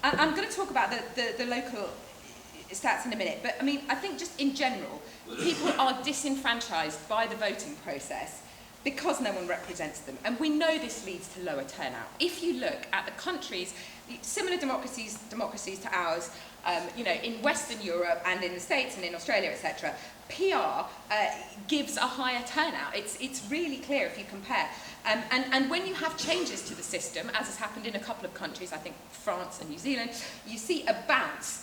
And I'm going to talk about the local stats in a minute, but I think just in general, people are disenfranchised by the voting process because no one represents them. And we know this leads to lower turnout. If you look at the countries, similar democracies to ours, in Western Europe and in the States and in Australia, etc., PR gives a higher turnout. It's really clear if you compare. And when you have changes to the system, as has happened in a couple of countries, I think France and New Zealand, you see a bounce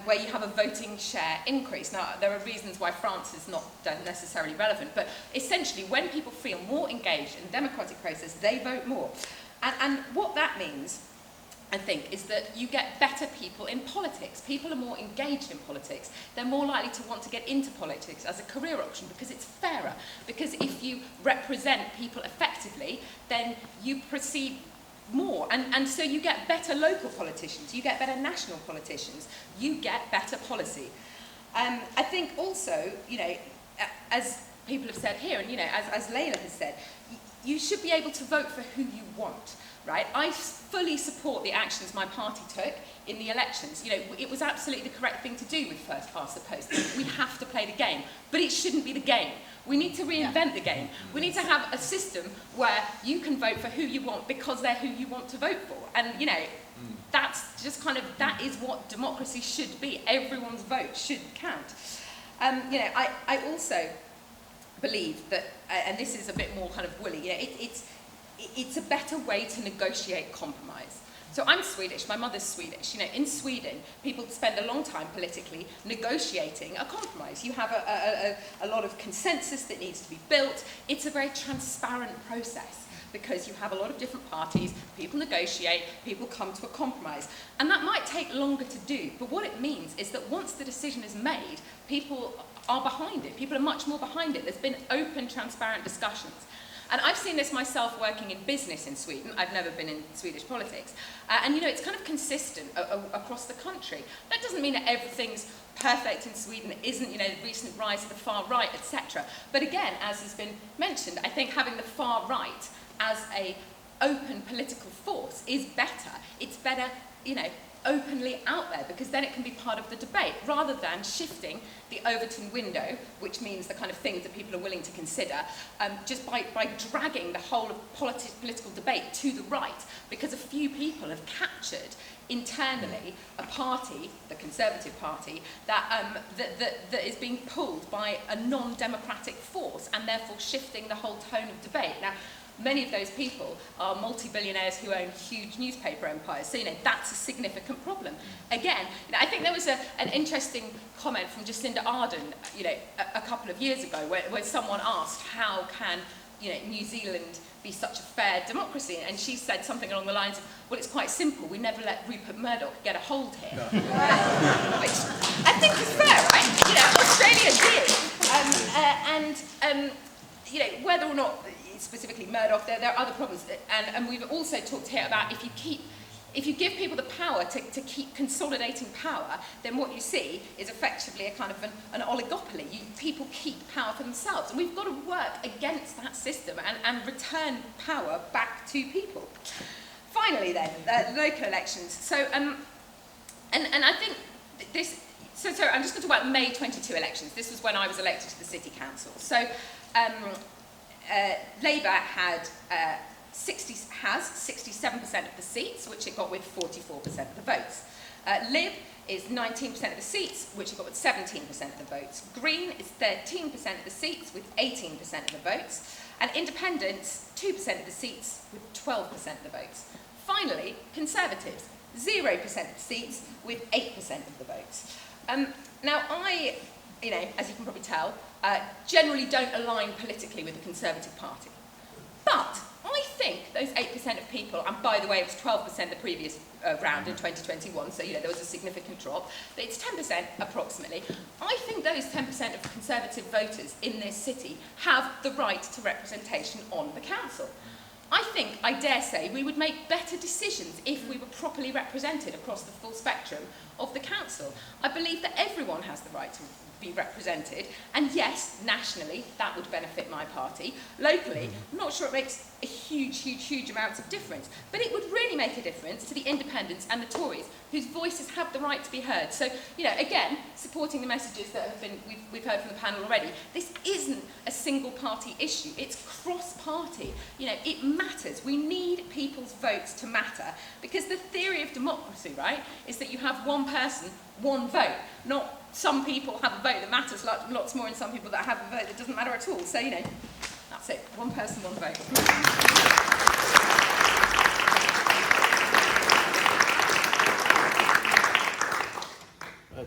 where you have a voting share increase. Now, there are reasons why France is not necessarily relevant, but essentially when people feel more engaged in the democratic process, they vote more. And what that means I think, is that you get better people in politics. People are more engaged in politics. They're more likely to want to get into politics as a career option because it's fairer. Because if you represent people effectively, then you proceed more. And so you get better local politicians, you get better national politicians, you get better policy. I think also, you know, as people have said here, and you know, as Layla has said, you should be able to vote for who you want. Right? I fully support the actions my party took in the elections. You know, it was absolutely the correct thing to do with first past the post. We have to play the game, but it shouldn't be the game. We need to reinvent the game. We need to have a system where you can vote for who you want because they're who you want to vote for. And, you know, that's just kind of, that is what democracy should be. Everyone's vote should count. You know, I also believe that, and this is a bit more kind of woolly, you know, it's a better way to negotiate compromise. So I'm Swedish, my mother's Swedish. You know, in Sweden, people spend a long time politically negotiating a compromise. You have a lot of consensus that needs to be built. It's a very transparent process because you have a lot of different parties, people negotiate, people come to a compromise. And that might take longer to do, but what it means is that once the decision is made, people are behind it. People are much more behind it. There's been open, transparent discussions. And I've seen this myself working in business in Sweden. I've never been in Swedish politics. And you know, it's kind of consistent across the country. That doesn't mean that everything's perfect in Sweden. It isn't, you know, the recent rise of the far right, etc. But again, as has been mentioned, I think having the far right as a open political force is better. It's better, you know, openly out there, because then it can be part of the debate, rather than shifting the Overton window, which means the kind of things that people are willing to consider, just by dragging the whole of political debate to the right, because a few people have captured internally a party, the Conservative Party, that is being pulled by a non-democratic force, and therefore shifting the whole tone of debate. Now, many of those people are multi-billionaires who own huge newspaper empires. So, you know, that's a significant problem. Again, you know, I think there was an interesting comment from Jacinda Ardern, you know, a couple of years ago, where someone asked, how can, you know, New Zealand be such a fair democracy? And she said something along the lines of, well, it's quite simple. We never let Rupert Murdoch get a hold here. No. Which I think is fair, right? You know, Australia did. You know, whether or not specifically Murdoch, there are other problems, and we've also talked here about if you give people the power to keep consolidating power, then what you see is effectively a kind of an oligopoly. People keep power for themselves, and we've got to work against that system and return power back to people. Finally, then, local elections. So, and I think this. So I'm just going to talk about May 22 elections. This was when I was elected to the City Council. So. Labour has 67% of the seats, which it got with 44% of the votes. Lib is 19% of the seats, which it got with 17% of the votes. Green is 13% of the seats, with 18% of the votes. And Independents, 2% of the seats, with 12% of the votes. Finally, Conservatives, 0% of the seats, with 8% of the votes. Now, I, you know, as you can probably tell, generally don't align politically with the Conservative Party. But I think those 8% of people, and by the way, it was 12% the previous round in 2021, so you know there was a significant drop, but it's 10% approximately. I think those 10% of Conservative voters in this city have the right to representation on the council. I think, I dare say, we would make better decisions if we were properly represented across the full spectrum of the council. I believe that everyone has the right to be represented, and yes, nationally, that would benefit my party. Locally, I'm not sure it makes a huge amounts of difference, but it would really make a difference to the Independents and the Tories, whose voices have the right to be heard. So, you know, again, supporting the messages that have been we've heard from the panel already, this isn't a single party issue, it's cross-party. You know, it matters. We need people's votes to matter, because the theory of democracy, right, is that you have one person, one vote, not some people have a vote that matters lots more, and some people that have a vote that doesn't matter at all. So, you know, that's it. One person, one vote.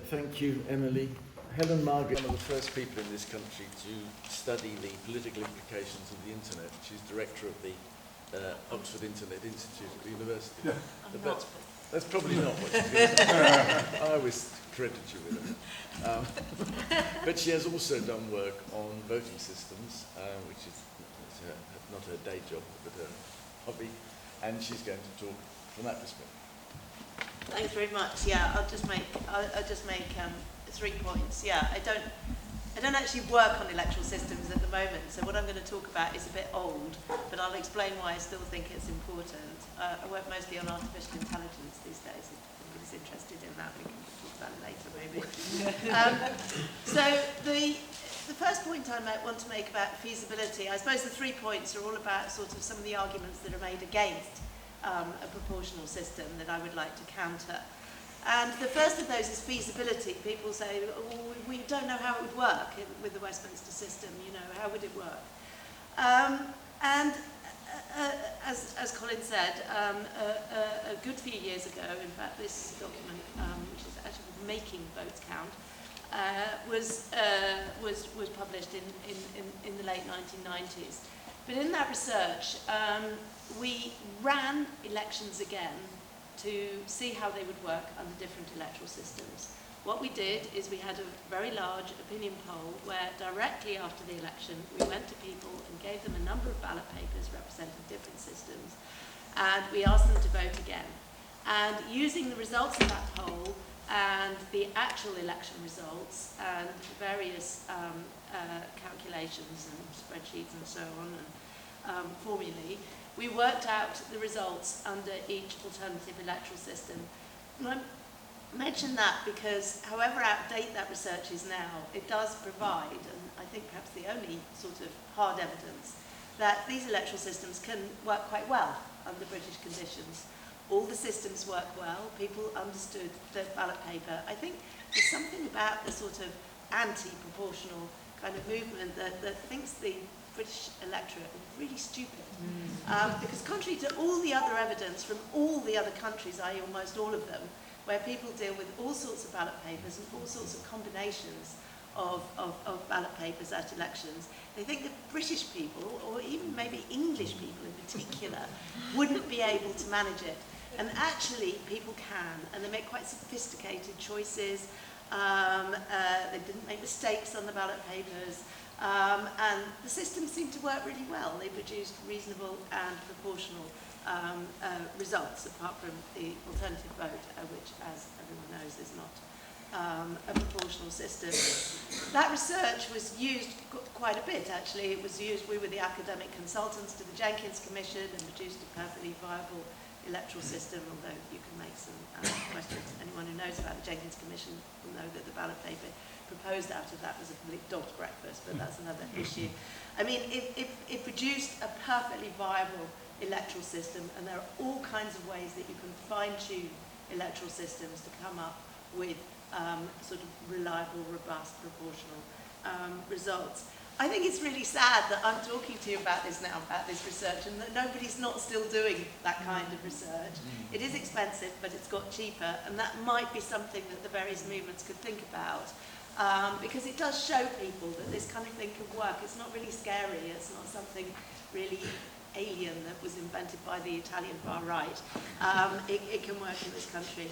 Thank you, Emily. Helen Margaret, one of the first people in this country to study the political implications of the internet. She's director of the Oxford Internet Institute at the university. I'm not. That's probably not what she's going to say. I always credit you with it. But she has also done work on voting systems, which is not her day job, but her hobby, and she's going to talk from that perspective. Thanks very much. Yeah, I'll just make 3 points. Yeah, I don't actually work on electoral systems at the moment, so what I'm going to talk about is a bit old, but I'll explain why I still think it's important. I work mostly on artificial intelligence these days. If anybody's interested in that, we can talk about it later maybe. So the first point I might want to make about feasibility, I suppose the 3 points are all about sort of some of the arguments that are made against a proportional system that I would like to counter. And the first of those is feasibility. People say, oh, we don't know how it would work with the Westminster system, you know, how would it work? As Colin said, a good few years ago, in fact this document, which is actually called Making Votes Count, was published in the late 1990s. But in that research, we ran elections again to see how they would work under different electoral systems. What we did is we had a very large opinion poll where directly after the election we went to people and gave them a number of ballot papers representing different systems, and we asked them to vote again. And using the results of that poll and the actual election results and various calculations and spreadsheets and so on and formulae, we worked out the results under each alternative electoral system. And I mention that because however out of date that research is now, it does provide, and I think perhaps the only sort of hard evidence, that these electoral systems can work quite well under British conditions. All the systems work well, people understood the ballot paper. I think there's something about the sort of anti-proportional kind of movement that thinks the British electorate are really stupid. Because contrary to all the other evidence from all the other countries, i.e. almost all of them, where people deal with all sorts of ballot papers and all sorts of combinations of ballot papers at elections, they think that British people, or even maybe English people in particular, wouldn't be able to manage it. And actually people can, and they make quite sophisticated choices. They didn't make mistakes on the ballot papers. And the system seemed to work really well. They produced reasonable and proportional results, apart from the alternative vote, which, as everyone knows, is not a proportional system. That research was used quite a bit, actually. It was used, we were the academic consultants to the Jenkins Commission and produced a perfectly viable electoral system, although you can make some questions. Anyone who knows about the Jenkins Commission will know that the ballot paper proposed out of that was a complete dog's breakfast, but that's another issue. I mean, it produced a perfectly viable electoral system, and there are all kinds of ways that you can fine-tune electoral systems to come up with sort of reliable, robust, proportional results. I think it's really sad that I'm talking to you about this now, about this research, and that nobody's not still doing that kind of research. It is expensive, but it's got cheaper, and that might be something that the various movements could think about. Because it does show people that this kind of thing can work. It's not really scary. It's not something really alien that was invented by the Italian far right. It can work in this country.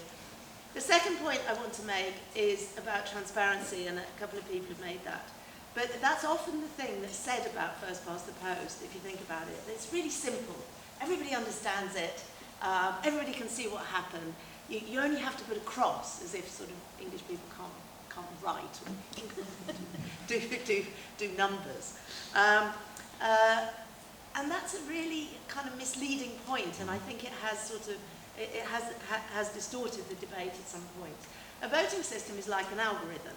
The second point I want to make is about transparency, and a couple of people have made that. But that's often the thing that's said about first past the post, if you think about it. It's really simple. Everybody understands it. Everybody can see what happened. You only have to put a cross, as if sort of English people can't write or do numbers. And that's a really kind of misleading point, and I think it has sort of, it has distorted the debate at some point. A voting system is like an algorithm.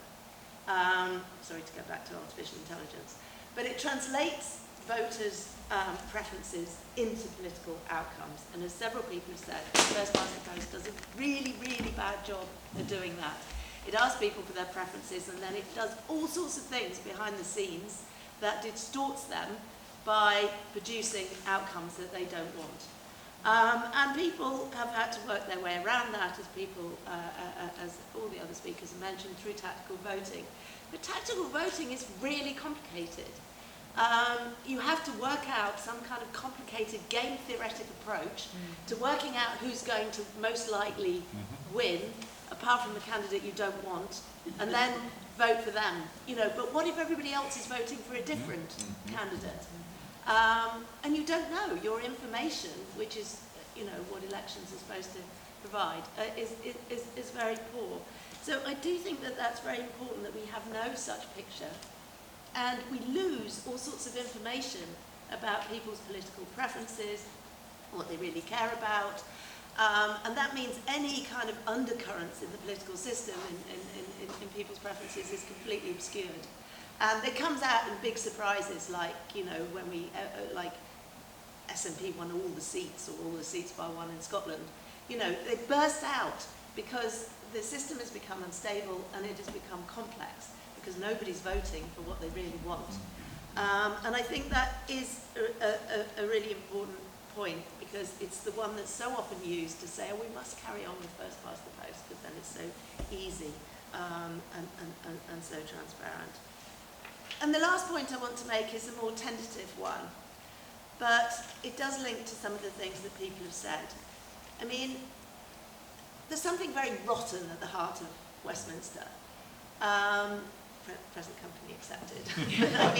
Sorry to go back to artificial intelligence, but it translates voters' preferences into political outcomes. And as several people have said, First Past the Post does a really, really bad job of doing that. It asks people for their preferences, and then it does all sorts of things behind the scenes that distorts them by producing outcomes that they don't want. And people have had to work their way around that, as people, as all the other speakers have mentioned, through tactical voting. But tactical voting is really complicated. you have to work out some kind of complicated game theoretic approach to working out who's going to most likely win, apart from the candidate you don't want, and then vote for them. You know, but what if everybody else is voting for a different candidate? And you don't know. Your information, which is, you know, what elections are supposed to provide, is very poor. So I do think that that's very important, that we have no such picture. And we lose all sorts of information about people's political preferences, what they really care about. And that means any kind of undercurrents in the political system in people's preferences is completely obscured. And it comes out in big surprises, like, you know, when we, like SNP won all the seats, or all the seats by one in Scotland. You know, they burst out because the system has become unstable and it has become complex, because nobody's voting for what they really want. And I think that is a really important point, because it's the one that's so often used to say, oh, we must carry on with first past the post, because then it's so easy and so transparent. And the last point I want to make is a more tentative one, but it does link to some of the things that people have said. I mean, there's something very rotten at the heart of Westminster. Present company accepted. I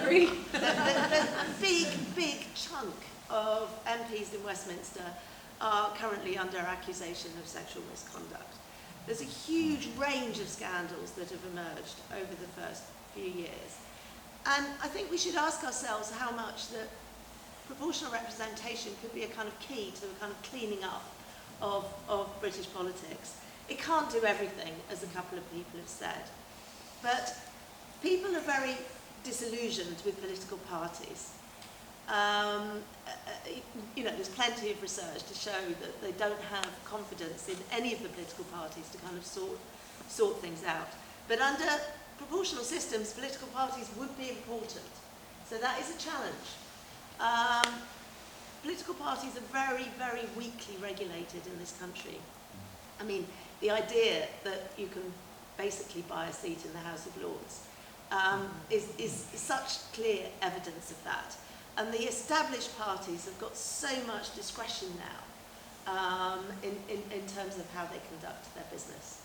mean, there's a big chunk of MPs in Westminster are currently under accusation of sexual misconduct. There's a huge range of scandals that have emerged over the first few years. And I think we should ask ourselves how much that proportional representation could be a kind of key to a kind of cleaning up of British politics. It can't do everything, as a couple of people have said. But people are very disillusioned with political parties. You know, there's plenty of research to show that they don't have confidence in any of the political parties to kind of sort things out. But under proportional systems, political parties would be important. So that is a challenge. Political parties are very, very weakly regulated in this country. I mean, the idea that you can basically buy a seat in the House of Lords is such clear evidence of that. And the established parties have got so much discretion now in terms of how they conduct their business.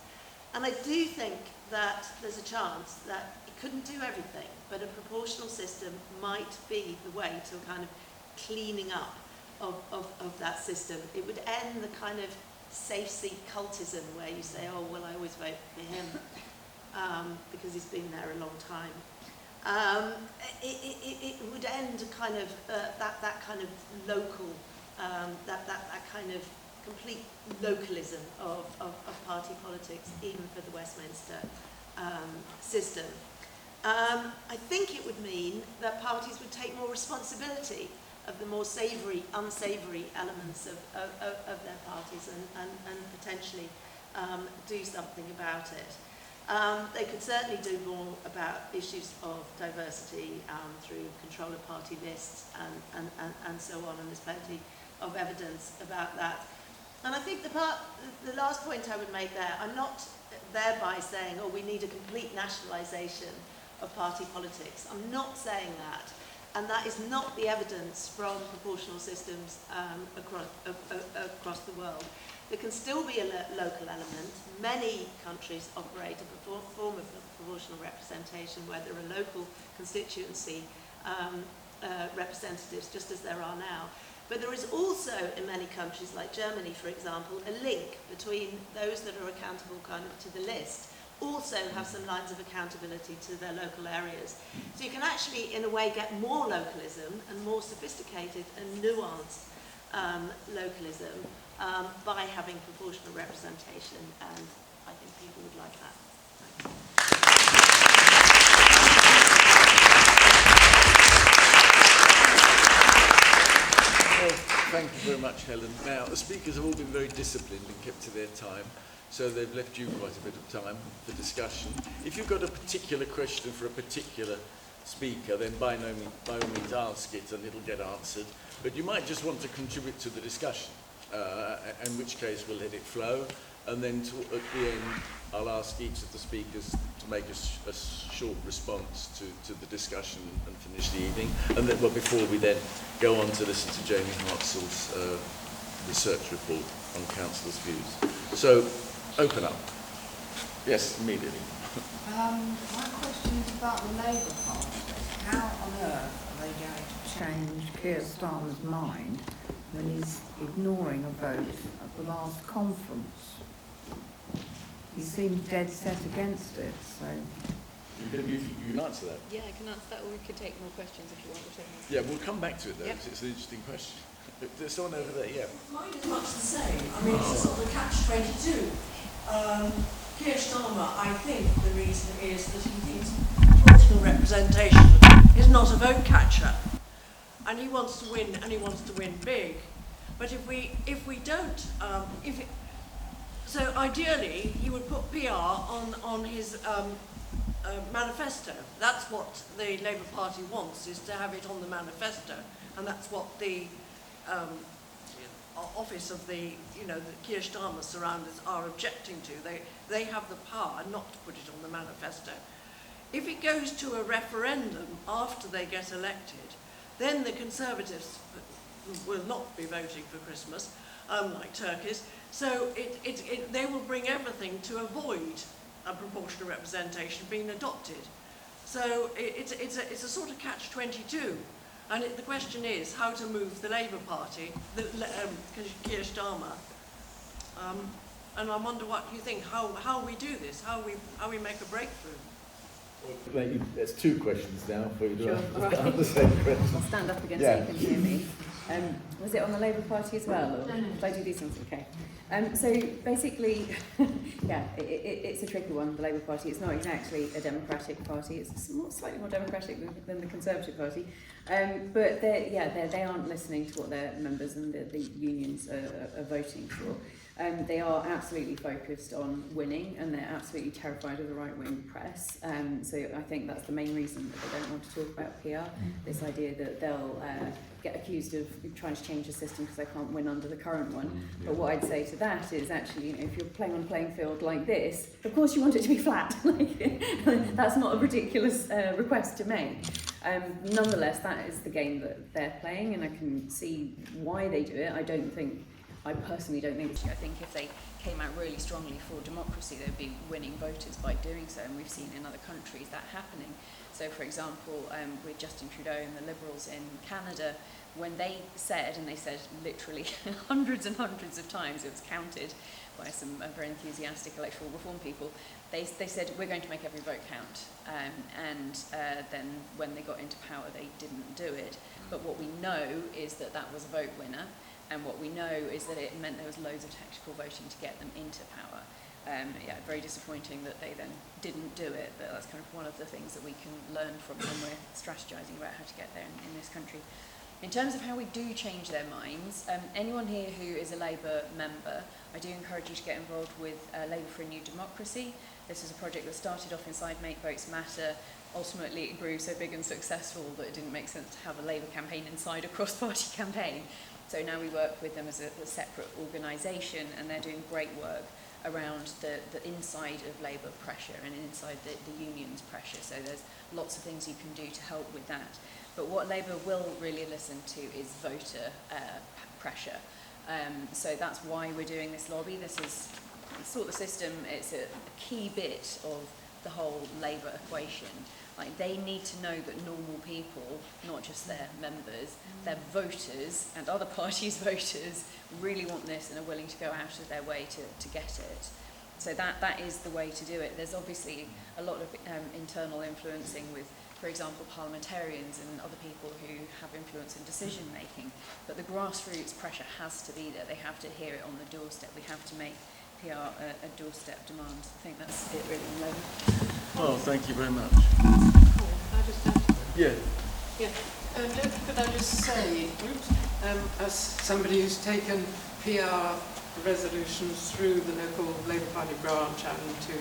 And I do think that there's a chance that it couldn't do everything, but a proportional system might be the way to a kind of cleaning up of that system. It would end the kind of safe seat cultism where you say, oh, well, I always vote for him because he's been there a long time. It would end a kind of that kind of local, that kind of complete localism of party politics, even for the Westminster system. I think it would mean that parties would take more responsibility of the more savoury, unsavoury elements of their parties and potentially do something about it. They could certainly do more about issues of diversity through control of party lists and so on, and there's plenty of evidence about that. And I think the last point I would make there, I'm not thereby saying, oh, we need a complete nationalisation of party politics. I'm not saying that. And that is not the evidence from proportional systems across the world. There can still be a local element. Many countries operate a form of proportional representation where there are local constituency representatives, just as there are now. But there is also, in many countries, like Germany, for example, a link between those that are accountable kind of to the list also have some lines of accountability to their local areas. So you can actually, in a way, get more localism and more sophisticated and nuanced localism by having proportional representation, and I think people would like that. Well, thank you very much, Helen. Now, the speakers have all been very disciplined and kept to their time, so they've left you quite a bit of time for discussion. If you've got a particular question for a particular speaker, then by all means ask it and it'll get answered. But you might just want to contribute to the discussion, in which case we'll let it flow. and then at the end, I'll ask each of the speakers to make a short response to the discussion and finish the evening. And then, well, before we then go on to listen to Jamie Hartzell's research report on councillors' views. So, open up. Yes, immediately. My question is about the Labour Party. How on earth are they going to change Keir Starmer's mind when he's ignoring a vote at the last conference? He seems dead set against it, so... You can answer that. Yeah, I can answer that, or we could take more questions if you want. Yeah, we'll come back to it though, Yep. because it's an interesting question. There's someone over there, yeah. Mine is much the same. I mean, it's a sort of a catch-22. Keir Starmer, I think the reason is that he thinks proportional representation is not a vote catcher. And he wants to win, and he wants to win big. But if we don't, so ideally he would put PR on his manifesto. That's what the Labour Party wants, is to have it on the manifesto, and that's what the office of the Keir Starmer surrounders are objecting to. They have the power not to put it on the manifesto. If it goes to a referendum after they get elected, then the Conservatives will not be voting for Christmas, like turkeys. So they will bring everything to avoid a proportional representation being adopted. So it's a sort of catch-22. And the question is how to move the Labour Party, Keir Starmer. And I wonder what you think, how we do this, how we make a breakthrough. There's two questions now for you to Sure. answer the same question. I'll stand up again Yeah. so you can hear me. Was it on the Labour Party as well? Or did I do these ones? Okay. So basically, yeah, it's a tricky one, the Labour Party. It's not exactly a democratic party. It's slightly more democratic than the Conservative Party. But they aren't listening to what their members and the unions are voting for. They are absolutely focused on winning, and they're absolutely terrified of the right-wing press. So I think that's the main reason that they don't want to talk about PR, this idea that they'll get accused of trying to change the system because they can't win under the current one. But what I'd say to that is actually, if you're playing on a playing field like this, of course you want it to be flat. That's not a ridiculous request to make. Nonetheless, that is the game that they're playing, and I can see why they do it. I personally don't think. I think if they came out really strongly for democracy, they'd be winning voters by doing so, and we've seen in other countries that happening. So, for example, with Justin Trudeau and the Liberals in Canada, when they said, and they said literally hundreds and hundreds of times, it was counted by some very enthusiastic electoral reform people, they said, we're going to make every vote count. Then when they got into power, they didn't do it. But what we know is that that was a vote winner. And what we know is that it meant there was loads of tactical voting to get them into power. Very disappointing that they then didn't do it, but that's kind of one of the things that we can learn from when we're strategizing about how to get there in this country. In terms of how we do change their minds, anyone here who is a Labour member, I do encourage you to get involved with Labour for a New Democracy. This is a project that started off inside Make Votes Matter. Ultimately, it grew so big and successful that it didn't make sense to have a Labour campaign inside a cross-party campaign. So now we work with them as a separate organisation, and they're doing great work around the inside of Labour pressure and inside the unions pressure. So there's lots of things you can do to help with that. But what Labour will really listen to is voter pressure. So that's why we're doing this lobby. This is sort of the system. It's a key bit of the whole Labour equation. Like, they need to know that normal people, not just their members, their voters and other parties' voters really want this and are willing to go out of their way to get it. So that is the way to do it. There's obviously a lot of internal influencing with, for example, parliamentarians and other people who have influence in decision making. But the grassroots pressure has to be there. They have to hear it on the doorstep. We have to make PR a doorstep demand. I think that's it really in Labour. Well, thank you very much. Cool. Can I just add to that? Yeah. Yeah. Could I just say, as somebody who's taken PR resolutions through the local Labour Party branch and to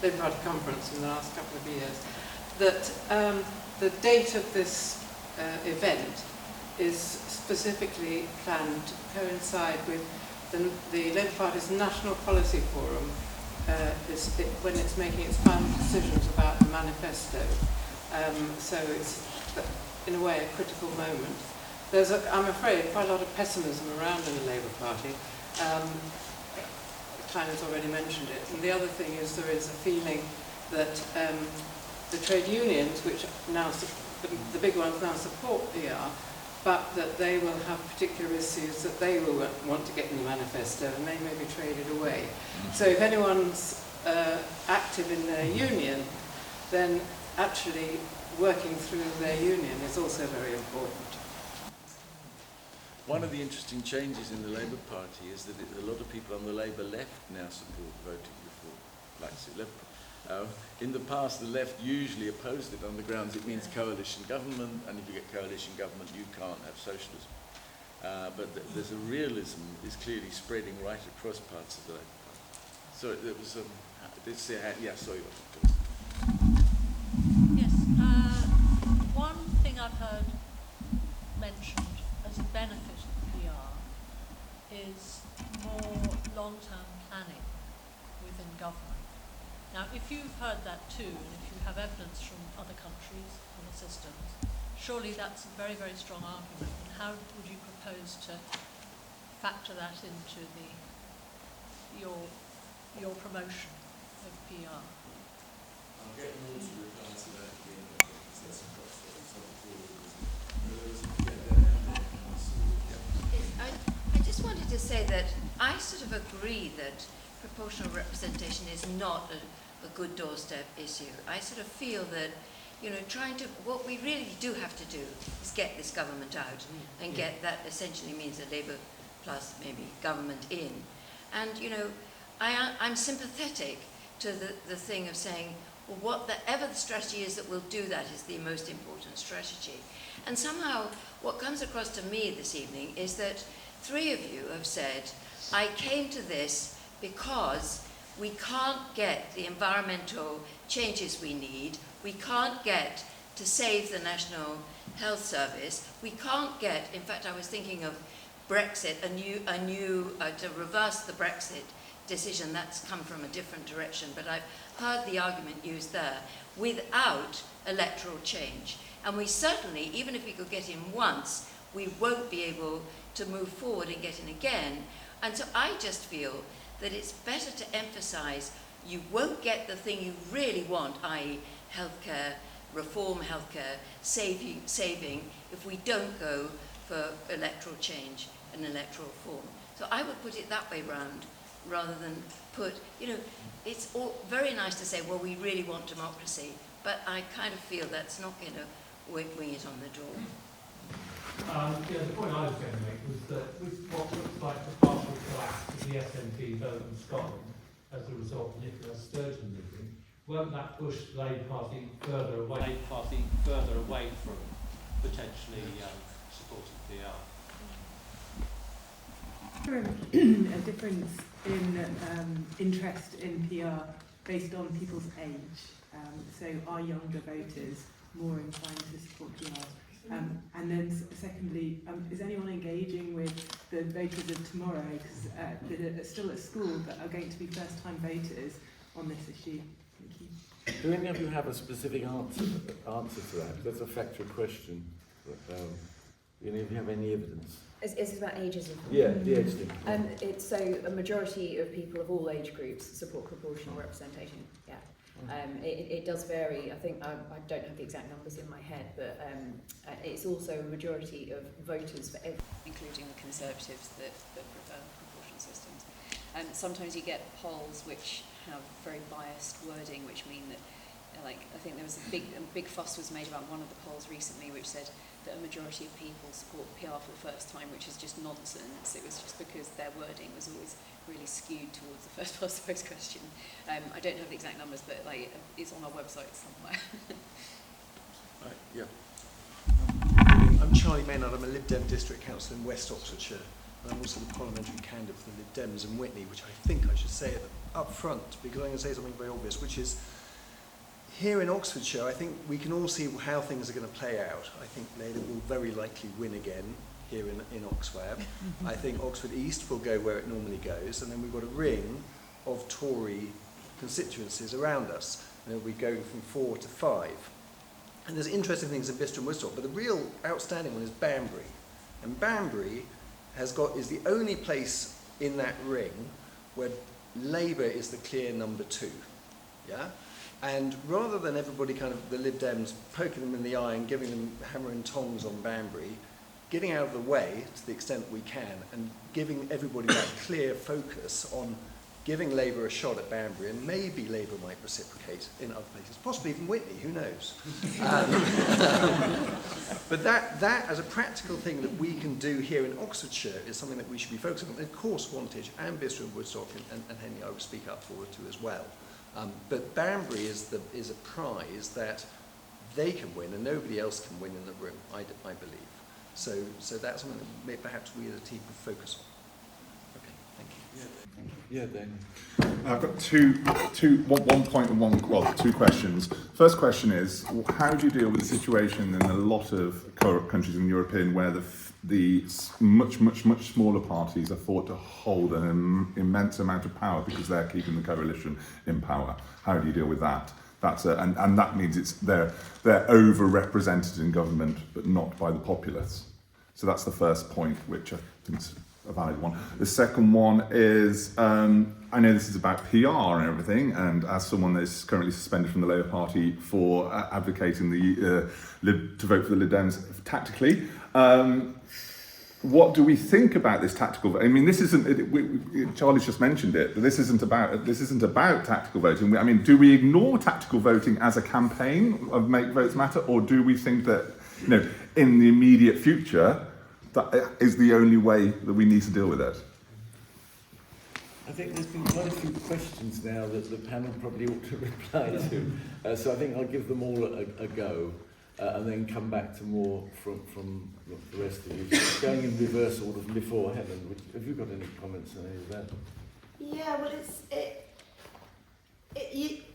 Labour Party conference in the last couple of years, that the date of this event is specifically planned to coincide with the Labour Party's National Policy Forum, when it's making its final decisions about the manifesto. So it's, in a way, a critical moment. There's, I'm afraid, quite a lot of pessimism around in the Labour Party. Tyler's already mentioned it. And the other thing is there is a feeling that the trade unions, which now, the big ones now support PR, but that they will have particular issues that they will want to get in the manifesto, and they may be traded away. So if anyone's active in their union, then actually working through their union is also very important. One of the interesting changes in the Labour Party is that a lot of people on the Labour left now support voting reform, like in the past, the left usually opposed it on the grounds it means coalition government, and if you get coalition government, you can't have socialism. But there's a realism is clearly spreading right across parts of the Labour Party. So there was yeah, sorry. Yes, one thing I've heard mentioned as a benefit of PR is more long-term planning within government. Now, if you've heard that too, and if you have evidence from other countries, other systems, surely that's a very, very strong argument. And how would you propose to factor that into your promotion of PR? I'll get more to reply to that at the end, because that's a I just wanted to say that I sort of agree that proportional representation is not a good doorstep issue. I sort of feel that, you know, what we really do have to do is get this government out and get that essentially means a Labour plus maybe government in. And, you know, I'm sympathetic to the thing of saying, well, whatever the strategy is that will do that is the most important strategy. And somehow what comes across to me this evening is that 3 of you have said, I came to this because we can't get the environmental changes we need, we can't get to save the National Health Service, we can't get, in fact I was thinking of Brexit, to reverse the Brexit decision, that's come from a different direction, but I've heard the argument used there, without electoral change. And we certainly, even if we could get in once, we won't be able to move forward and get in again. And so I just feel that it's better to emphasise you won't get the thing you really want, i.e. healthcare, reform healthcare, saving, if we don't go for electoral change and electoral reform. So I would put it that way round, rather than put, you know, it's all very nice to say, well, we really want democracy, but I kind of feel that's not going to wing it on the door. Yeah, the point I was going to make was that with what looks like the partial collapse of the SNP vote in Scotland as a result of Nicola Sturgeon leaving, won't that push the Labour Party further away from potentially supporting PR? A difference in interest in PR based on people's age. So are younger voters more inclined to support PR? And then secondly, is anyone engaging with the voters of tomorrow, that are still at school but are going to be first-time voters on this issue? Thank you. Do any of you have a specific answer to that? That's a factual question. But, any of you have any evidence? Is it about ageism? Yeah, the age thing. It's so a majority of people of all age groups support proportional representation. Yeah. It does vary. I think I don't have the exact numbers in my head, but it's also a majority of voters for including the Conservatives that prefer proportional systems. Sometimes you get polls which have very biased wording, which mean that, like, I think there was a big fuss was made about one of the polls recently, which said that a majority of people support PR for the first time, which is just nonsense. It was just because their wording was always really skewed towards the first past the post question. I don't have the exact numbers, but like it's on our website somewhere. Right, yeah. I'm Charlie Maynard. I'm a Lib Dem district councillor in West Oxfordshire. And I'm also the parliamentary candidate for the Lib Dems in Witney, which I think I should say up front, because I'm going to say something very obvious, which is here in Oxfordshire, I think we can all see how things are going to play out. I think Labour will very likely win again. here in Oxford. I think Oxford East will go where it normally goes, and then we've got a ring of Tory constituencies around us. And we go from 4 to 5. And there's interesting things in Bicester and Woodstock, but the real outstanding one is Banbury. And Banbury is the only place in that ring where Labour is the clear number 2. Yeah? And rather than everybody kind of, the Lib Dems, poking them in the eye and giving them hammer and tongs on Banbury, getting out of the way to the extent we can and giving everybody that clear focus on giving Labour a shot at Banbury, and maybe Labour might reciprocate in other places, possibly even Whitney, who knows. But that, as a practical thing that we can do here in Oxfordshire, is something that we should be focusing on. And of course, Wantage and Bicester and Woodstock and Henley I would speak up for too as well. But Banbury is a prize that they can win and nobody else can win in the room, I believe. So that's something that perhaps we as a team could focus on. Okay, thank you. Yeah, Dan. I've got one point and two questions. First question is, how do you deal with the situation in a lot of countries in Europe where the much smaller parties are thought to hold an immense amount of power because they're keeping the coalition in power? How do you deal with that? And that means they're overrepresented in government, but not by the populace. So that's the first point, which I think is a valid one. The second one is, I know this is about PR and everything, and as someone that is currently suspended from the Labour Party for advocating to vote for the Lib Dems tactically, what do we think about this tactical? I mean, this isn't. Charlie's just mentioned it, but this isn't about tactical voting. I mean, do we ignore tactical voting as a campaign of Make Votes Matter, or do we think that, in the immediate future, that is the only way that we need to deal with it? I think there's been quite a few questions now that the panel probably ought to reply to. So I think I'll give them all a go. And then come back to more from the rest of you. Going in reverse order from before, Helen, have you got any comments on any of that? Yeah, well,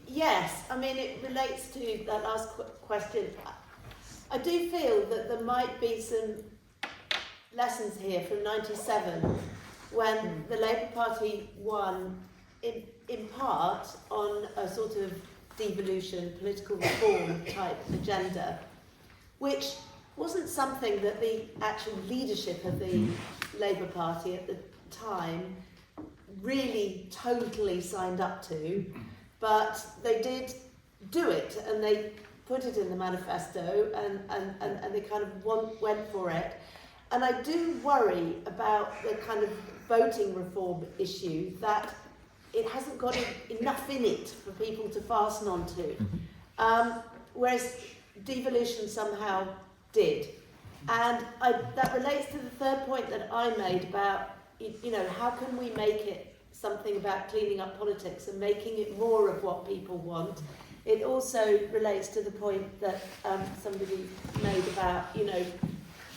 yes. I mean, it relates to that last question. I do feel that there might be some lessons here from '97, when the Labour Party won in part on a sort of devolution, political reform type agenda, which wasn't something that the actual leadership of the Labour Party at the time really totally signed up to, but they did do it, and they put it in the manifesto, and they kind of went for it. And I do worry about the kind of voting reform issue, that it hasn't got enough in it for people to fasten onto, whereas devolution somehow did. And that relates to the third point that I made about, how can we make it something about cleaning up politics and making it more of what people want. It also relates to the point that somebody made about,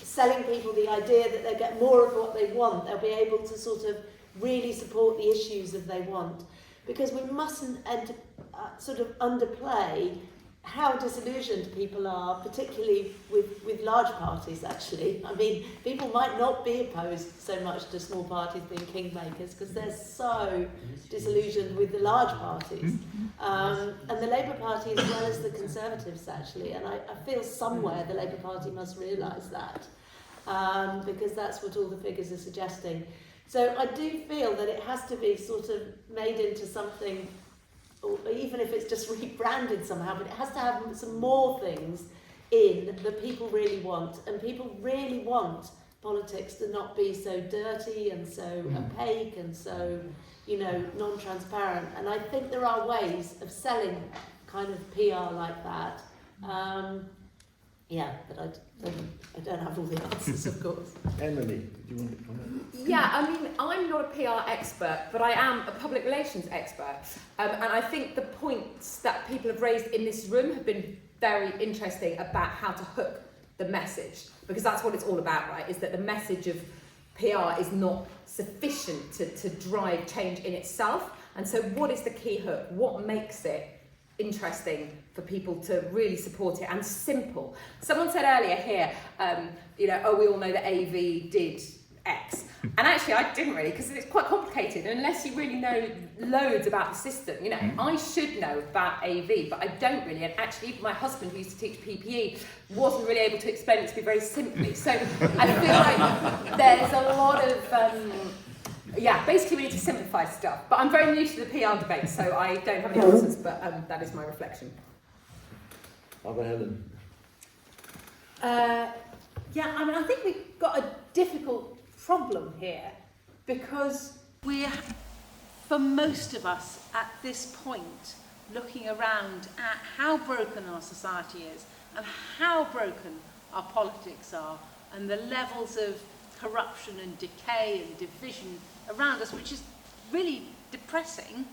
selling people the idea that they'll get more of what they want. They'll be able to sort of really support the issues that they want. Because we mustn't sort of underplay how disillusioned people are, particularly with large parties, actually. I mean, people might not be opposed so much to small parties being kingmakers because they're so disillusioned with the large parties. And the Labour Party as well as the Conservatives, actually. And I feel somewhere the Labour Party must realise that, because that's what all the figures are suggesting. So I do feel that it has to be sort of made into something, or even if it's just rebranded somehow, but it has to have some more things in that people really want. And people really want politics to not be so dirty and so opaque and so, non-transparent. And I think there are ways of selling kind of PR like that. But I don't have all the answers, of course. Emily, do you want to comment? Yeah, I mean, I'm not a PR expert, but I am a public relations expert. And I think the points that people have raised in this room have been very interesting about how to hook the message, because that's what it's all about, right? Is that the message of PR is not sufficient to drive change in itself. And so what is the key hook? What makes it interesting for people to really support it, and simple. Someone said earlier here, you know, oh, we all know that AV did X. And actually I didn't really, because it's quite complicated, and unless you really know loads about the system, you know, I should know about AV, but I don't really, and actually even my husband, who used to teach PPE, wasn't really able to explain it to me very simply. So I feel like there's a lot of, yeah, basically we need to simplify stuff. But I'm very new to the PR debate, so I don't have any answers, but that is my reflection. Barbara Helen. Yeah, I mean, I think we've got a difficult problem here because we're, for most of us at this point, looking around at how broken our society is and how broken our politics are and the levels of corruption and decay and division around us, which is really depressing.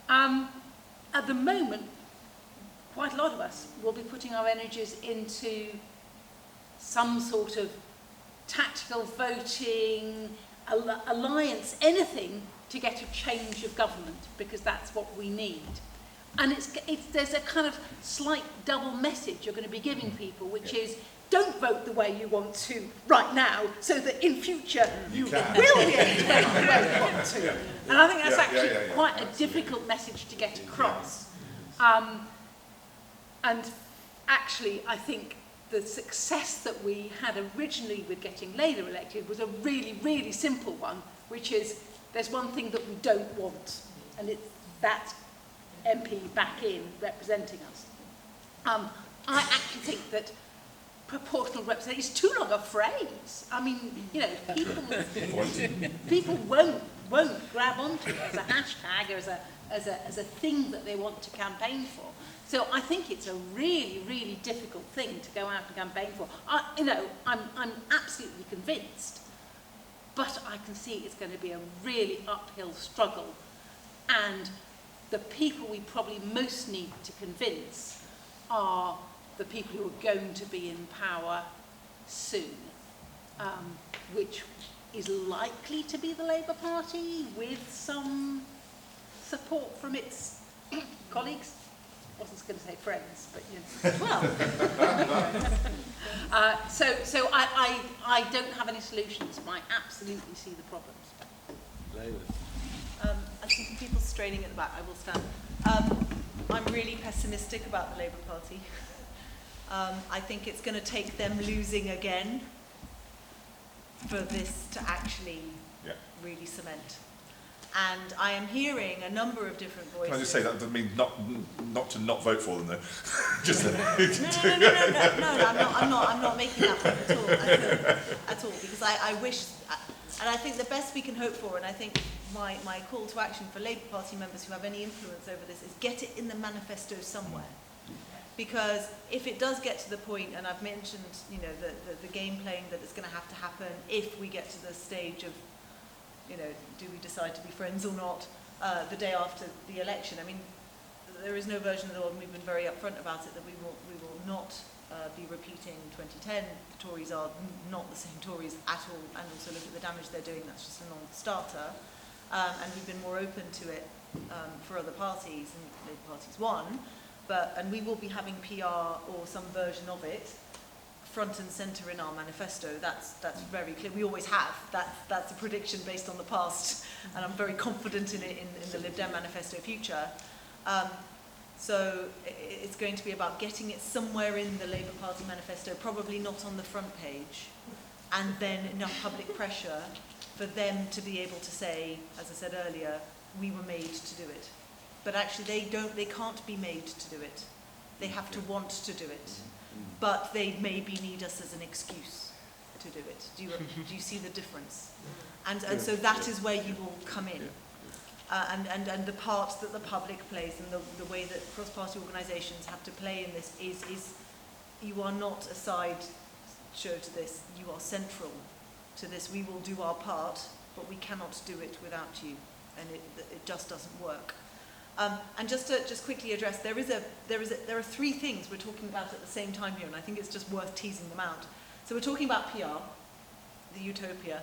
At the moment, quite a lot of us will be putting our energies into some sort of tactical voting, alliance, anything to get a change of government, because that's what we need. And there's a kind of slight double message you're going to be giving people, which is, don't vote the way you want to right now, so that in future you will be able to vote the way you want to. And I think that's actually quite a difficult message to get across. And actually, I think the success that we had originally with getting Labour elected was a really, really simple one, which is there's one thing that we don't want, and it's that MP back in representing us. I actually think that proportional representation is too long a phrase. I mean, you know, people won't grab onto it as a hashtag or as a thing that they want to campaign for. So I think it's a really, really difficult thing to go out and campaign for. You know, I'm absolutely convinced, but I can see it's going to be a really uphill struggle. And the people we probably most need to convince are the people who are going to be in power soon, which is likely to be the Labour Party with some support from its colleagues. I wasn't going to say friends, but you know, well. So I don't have any solutions, but I absolutely see the problems. Labour. I see some people straining at the back. I will stand. I'm really pessimistic about the Labour Party. I think it's going to take them losing again for this to actually really cement. And I am hearing a number of different voices. Can I just say that doesn't mean not to not vote for them though? Just no, I'm not making that point at all, because I wish, and I think the best we can hope for, and I think my call to action for Labour Party members who have any influence over this is get it in the manifesto somewhere. Because if it does get to the point, and I've mentioned, you know, the game playing that is going to have to happen if we get to the stage of, you know, do we decide to be friends or not the day after the election? I mean, there is no version of the world, and we've been very upfront about it, that we will not be repeating 2010. The Tories are not the same Tories at all, and also look at the damage they're doing. That's just a non-starter. And we've been more open to it for other parties, and Labour Party's won. And we will be having PR or some version of it front and centre in our manifesto. That's very clear. We always have. That's a prediction based on the past, and I'm very confident in it in the Lib Dem manifesto future. So it's going to be about getting it somewhere in the Labour Party manifesto, probably not on the front page, and then enough public pressure for them to be able to say, as I said earlier, we were made to do it. But actually they can't be made to do it. They have to want to do it. But they maybe need us as an excuse to do it. Do you see the difference? And so that is where you will come in. And the part that the public plays and the way that cross-party organisations have to play in this is you are not a side show to this, you are central to this. We will do our part, but we cannot do it without you, and it just doesn't work. And just to quickly address, there are three things we're talking about at the same time here, and I think it's just worth teasing them out. So we're talking about PR, the utopia.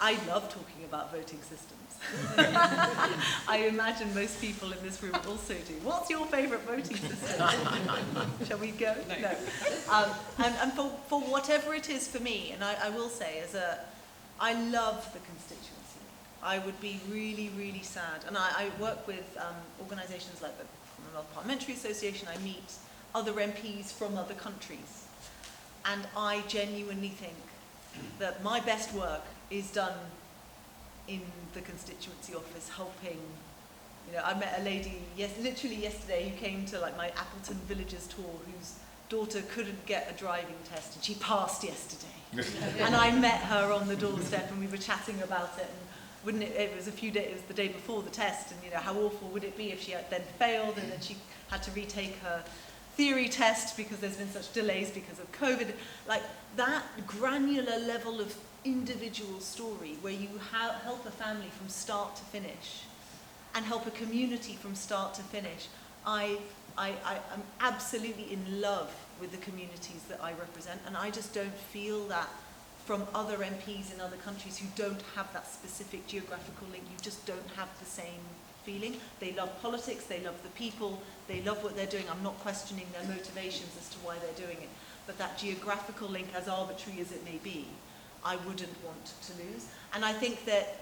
I love talking about voting systems. I imagine most people in this room also do. What's your favourite voting system? Shall we go? No. And for whatever it is for me, and I will say, I love the constituency. I would be really, really sad. And I work with organisations like the Commonwealth Parliamentary Association. I meet other MPs from other countries. And I genuinely think that my best work is done in the constituency office, helping. You know, I met a lady literally yesterday who came to like my Appleton Villages tour, whose daughter couldn't get a driving test, and she passed yesterday. And I met her on the doorstep, and we were chatting about it. And wouldn't it? It was a few days. It was the day before the test, and you know, how awful would it be if she had then failed, and then she had to retake her theory test because there's been such delays because of COVID. Like that granular level of individual story where you help a family from start to finish and help a community from start to finish. I'm absolutely in love with the communities that I represent, and I just don't feel that from other MPs in other countries who don't have that specific geographical link. You just don't have the same feeling. They love politics, they love the people, they love what they're doing. I'm not questioning their motivations as to why they're doing it, but that geographical link, as arbitrary as it may be, I wouldn't want to lose. And I think that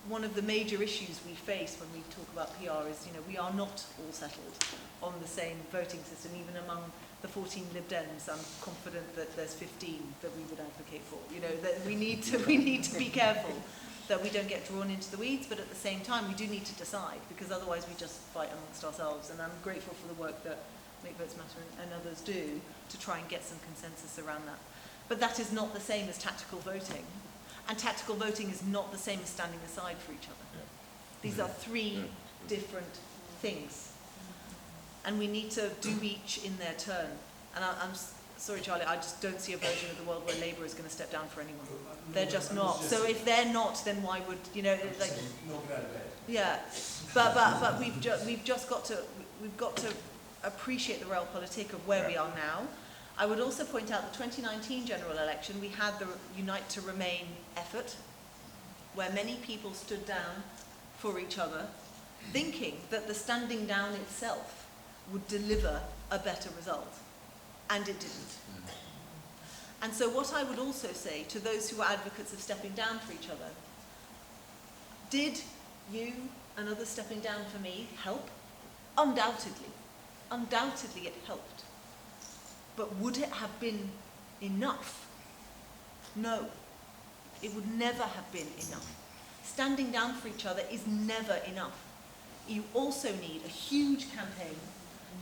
one of the major issues we face when we talk about PR is, you know, we are not all settled on the same voting system. Even among the 14 Lib Dems, I'm confident that there's 15 that we would advocate for. You know, that we need to be careful that we don't get drawn into the weeds, but at the same time we do need to decide, because otherwise we just fight amongst ourselves. And I'm grateful for the work that Make Votes Matter and others do to try and get some consensus around that. But that is not the same as tactical voting. And tactical voting is not the same as standing aside for each other. Yeah. These are three different things. And we need to do each in their turn. And I'm sorry, Charlie, I just don't see a version of the world where Labour is going to step down for anyone. They're just not. So if they're not, then why would, you know, like... Yeah. But we've just got to appreciate the realpolitik of where we are now. I would also point out the 2019 general election, we had the Unite to Remain effort, where many people stood down for each other, thinking that the standing down itself would deliver a better result. And it didn't. And so what I would also say to those who are advocates of stepping down for each other, did you and others stepping down for me help? Undoubtedly. Undoubtedly it helped. But would it have been enough? No, it would never have been enough. Standing down for each other is never enough. You also need a huge campaign.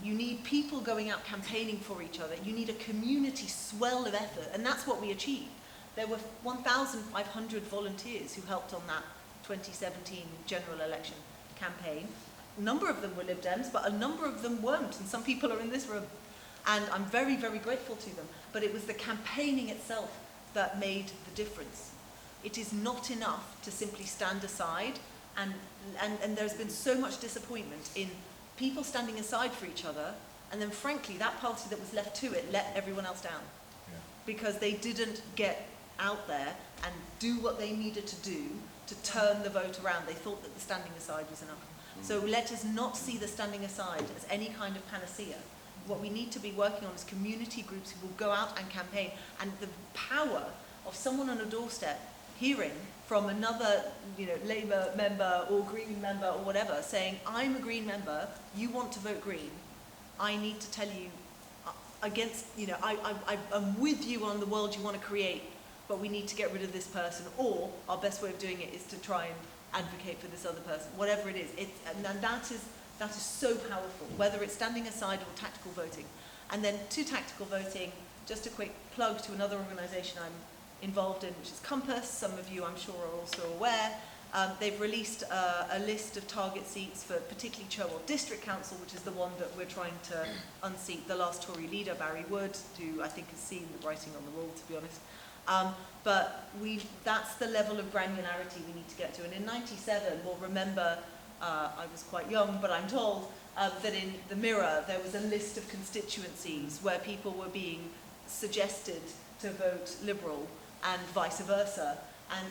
You need people going out campaigning for each other. You need a community swell of effort, and that's what we achieved. There were 1,500 volunteers who helped on that 2017 general election campaign. A number of them were Lib Dems, but a number of them weren't, and some people are in this room. And I'm very, very grateful to them. But it was the campaigning itself that made the difference. It is not enough to simply stand aside, and there's been so much disappointment in people standing aside for each other, and then frankly, that party that was left to it let everyone else down. Yeah. Because they didn't get out there and do what they needed to do to turn the vote around. They thought that the standing aside was enough. So let us not see the standing aside as any kind of panacea. What we need to be working on is community groups who will go out and campaign, and the power of someone on a doorstep hearing from another, you know, Labour member or Green member or whatever, saying, I'm a Green member, you want to vote Green, I need to tell you against, you know, I'm with you on the world you want to create, but we need to get rid of this person, or our best way of doing it is to try and advocate for this other person, whatever it is. And that is so powerful, whether it's standing aside or tactical voting. And then to tactical voting, just a quick plug to another organisation I'm involved in, which is Compass. Some of you, I'm sure, are also aware. They've released a list of target seats for particularly Cherwell District Council, which is the one that we're trying to unseat the last Tory leader, Barry Wood, who I think has seen the writing on the wall, to be honest. But that's the level of granularity we need to get to. And in '97, we'll remember, I was quite young, but I'm told that in the Mirror there was a list of constituencies where people were being suggested to vote Liberal and vice versa.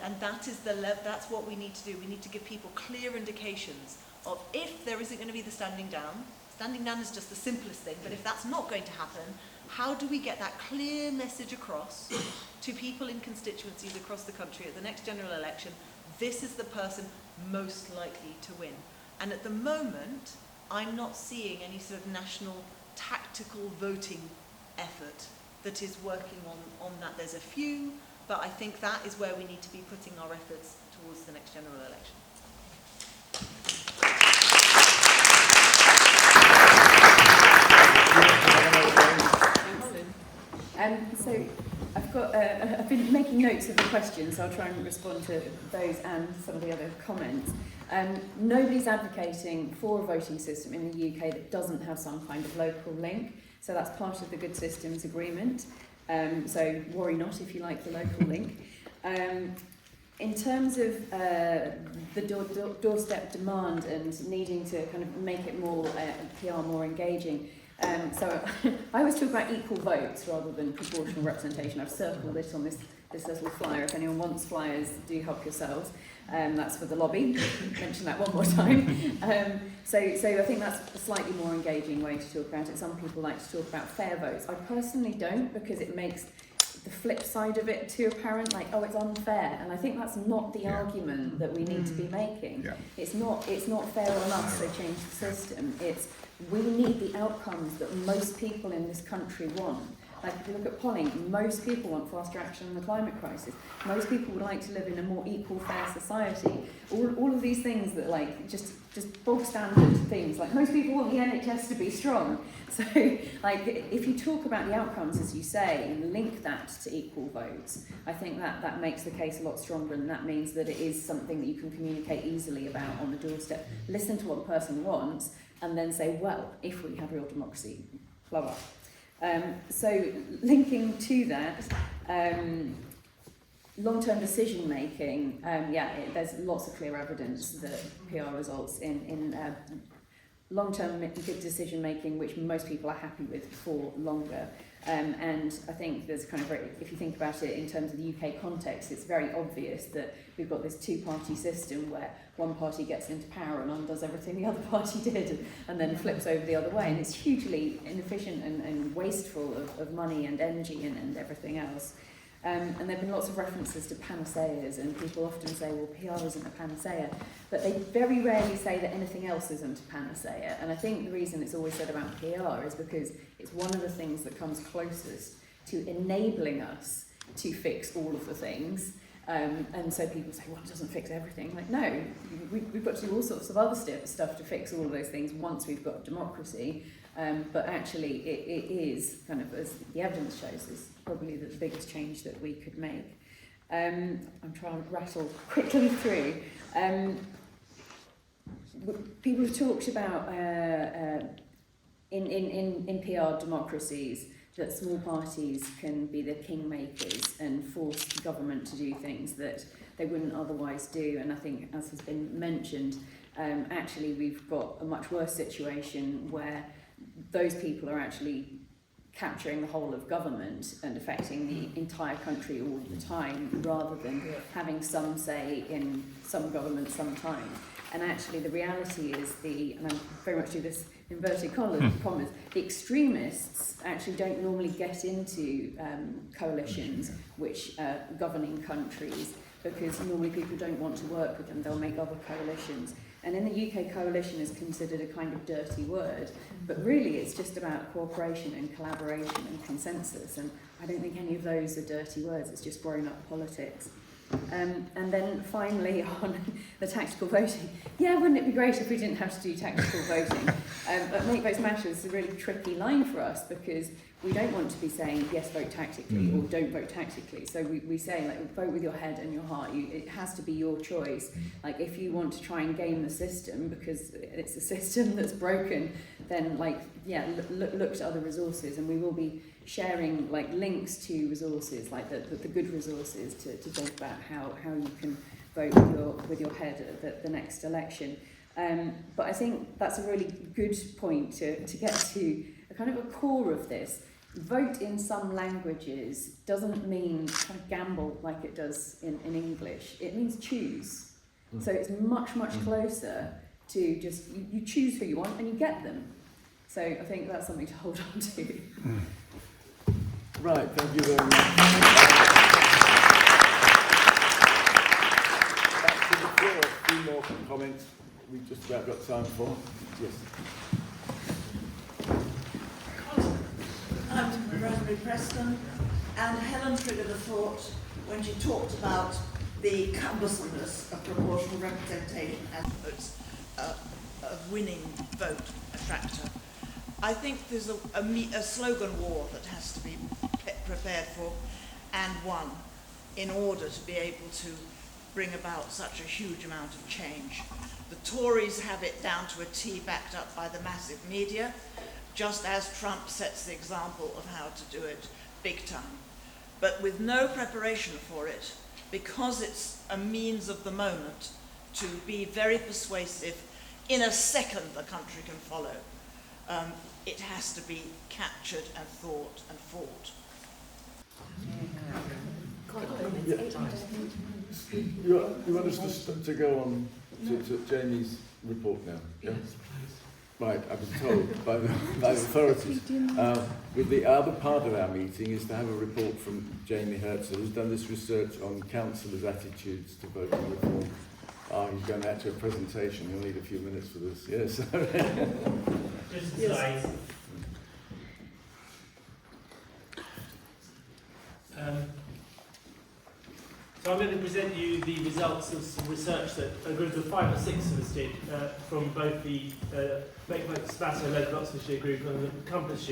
And that is that's what we need to do. We need to give people clear indications of if there isn't going to be the standing down. Standing down is just the simplest thing, but if that's not going to happen, how do we get that clear message across to people in constituencies across the country at the next general election? This is the person most likely to win. And at the moment, I'm not seeing any sort of national tactical voting effort that is working on that. There's a few, but I think that is where we need to be putting our efforts towards the next general election. So I've been making notes of the questions, so I'll try and respond to those and some of the other comments. Nobody's advocating for a voting system in the UK that doesn't have some kind of local link, so that's part of the Good Systems Agreement. So worry not if you like the local link. In terms of the doorstep demand and needing to kind of make it more PR more engaging, so I always talk about equal votes rather than proportional representation. I've circled it on this little flyer. If anyone wants flyers, do help yourselves. That's for the lobby. Mention that one more time. So I think that's a slightly more engaging way to talk about it. Some people like to talk about fair votes. I personally don't, because it makes the flip side of it too apparent, like, oh, it's unfair. And I think that's not the argument that we need to be making. Yeah. It's not fair on us to change the system. It's we need the outcomes that most people in this country want. Like, if you look at polling, most people want faster action on the climate crisis. Most people would like to live in a more equal, fair society. All of these things that, like, just bog standard things. Like, most people want the NHS to be strong. So, like, if you talk about the outcomes, as you say, and link that to equal votes, I think that makes the case a lot stronger, and that means that it is something that you can communicate easily about on the doorstep. Listen to what the person wants, and then say, well, if we had real democracy, blah, blah. So linking to that, long-term decision making, there's lots of clear evidence that PR results in long-term good decision making, which most people are happy with for longer. And I think there's kind of, if you think about it in terms of the UK context, it's very obvious that we've got this two-party system where one party gets into power and undoes everything the other party did, and then flips over the other way. And it's hugely inefficient and wasteful of money and energy and everything else. And there have been lots of references to panaceas, and people often say, well, PR isn't a panacea, but they very rarely say that anything else isn't a panacea. And I think the reason it's always said about PR is because it's one of the things that comes closest to enabling us to fix all of the things. And so people say, well, it doesn't fix everything. Like, no, we've got to do all sorts of other stuff to fix all of those things once we've got democracy. But actually, it is kind of, as the evidence shows, is probably the biggest change that we could make. I'm trying to rattle quickly through. People have talked about in PR democracies that small parties can be the kingmakers and force the government to do things that they wouldn't otherwise do. And I think, as has been mentioned, actually we've got a much worse situation where those people are actually capturing the whole of government and affecting the entire country all the time, rather than having some say in some government sometimes. And actually the reality is and I very much do this inverted commas, the extremists actually don't normally get into coalitions which are governing countries, because normally people don't want to work with them, they'll make other coalitions. And in the UK, coalition is considered a kind of dirty word, but really it's just about cooperation and collaboration and consensus, and I don't think any of those are dirty words, it's just grown-up politics. And then finally on the tactical voting, wouldn't it be great if we didn't have to do tactical voting? But Make Votes Matter is a really tricky line for us, because we don't want to be saying yes, vote tactically, or don't vote tactically. So we say, like, vote with your head and your heart. It has to be your choice. Like, if you want to try and game the system because it's a system that's broken, then look to other resources, and we will be sharing links to resources, like the good resources to think about how you can vote with your head at the next election. But I think that's a really good point to get to a kind of a core of this. vote in some languages doesn't mean kind of gamble like it does in English. It means choose. So it's much, much closer to just, you choose who you want and you get them. So I think that's something to hold on to. Right, thank you very much. Back to the floor, a few more comments we've just about got time for. Yes. I'm Rosemary Preston, and Helen triggered a thought when she talked about the cumbersomeness of proportional representation as a winning vote attractor. I think there's a slogan war that has to be prepared for and won in order to be able to bring about such a huge amount of change. The Tories have it down to a T, backed up by the massive media, just as Trump sets the example of how to do it big time. But with no preparation for it, because it's a means of the moment to be very persuasive, in a second the country can follow. It has to be captured and thought and fought. You want us to go on to Jamie's report now? Yes. Right, I was told by the authorities. With the other part of our meeting is to have a report from Jamie Herzl, who's done this research on councillors' attitudes to voting reform. He's going out to a presentation. You'll need a few minutes for this. Yes. Just a slide. So I'm going to present you the results of some research that a group of 5 or 6 of us did from both the Make Votes Matter Local Oxfordshire group and the Compass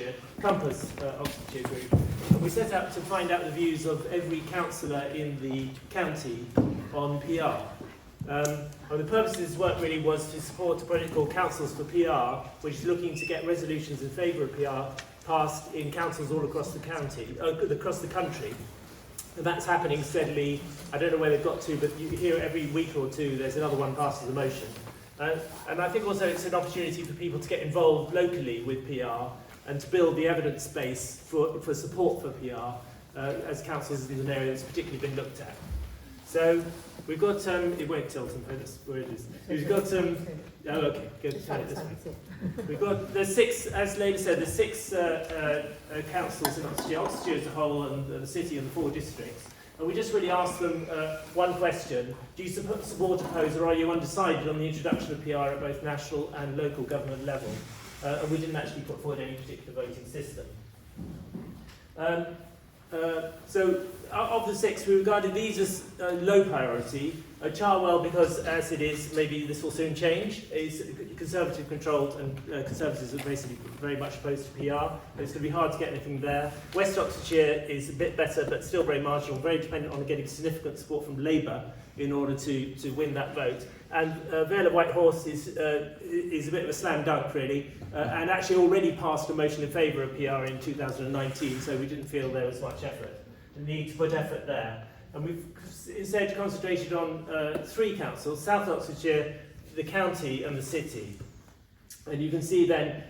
Oxfordshire group. And we set out to find out the views of every councillor in the county on PR. And the purpose of this work really was to support political councils for PR, which is looking to get resolutions in favour of PR passed in councils all across the county, across the country. And that's happening steadily. I don't know where they've got to, but you hear every week or two there's another one passed as a motion. And I think also it's an opportunity for people to get involved locally with PR and to build the evidence base for support for PR as councils is an area that's particularly been looked at. So we've got, it won't tilt, that's where it is. We've got, oh okay, good, turn it this way. We've got, there's 6, as Labour said, there's 6 councils in Oxfordshire as a whole, and the city and the 4 districts. And we just really asked them one question: do you support, oppose, or are you undecided on the introduction of PR at both national and local government level? And we didn't actually put forward any particular voting system. So of the 6, we regarded these as low priority. Charwell, because as it is, maybe this will soon change, is Conservative controlled, and Conservatives are basically very much opposed to PR. It's going to be hard to get anything there. West Oxfordshire is a bit better, but still very marginal, very dependent on getting significant support from Labour in order to win that vote. And Vale of White Horse is a bit of a slam dunk, really, and actually already passed a motion in favour of PR in 2019, so we didn't feel there was much effort. The need to put effort there. And we've instead concentrated on 3 councils: South Oxfordshire, the county and the city. And you can see then,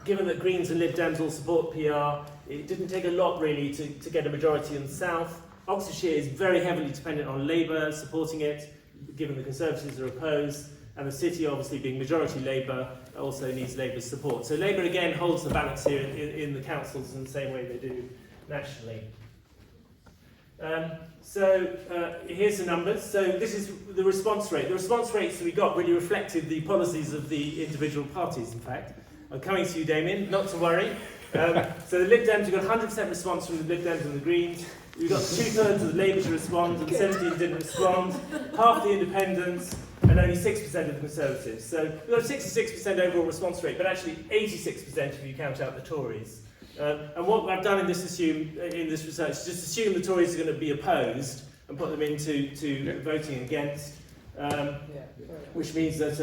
given that Greens and Lib Dems all support PR, it didn't take a lot really to get a majority in the south. Oxfordshire is very heavily dependent on Labour supporting it, given the Conservatives are opposed, and the city, obviously being majority Labour, also needs Labour's support. So Labour again holds the balance here in the councils in the same way they do nationally. Here's the numbers. So this is the response rate. The response rates that we got really reflected the policies of the individual parties, in fact. I'm coming to you, Damien, not to worry. So the Lib Dems, we got 100% response from the Lib Dems and the Greens. We got 2/3 of the Labour to respond, and 17 didn't respond. Half the Independents, and only 6% of the Conservatives. So we've got a 66% overall response rate, but actually 86% if you count out the Tories. And what I've done in this research is just assume the Tories are going to be opposed and put them into voting against, which means that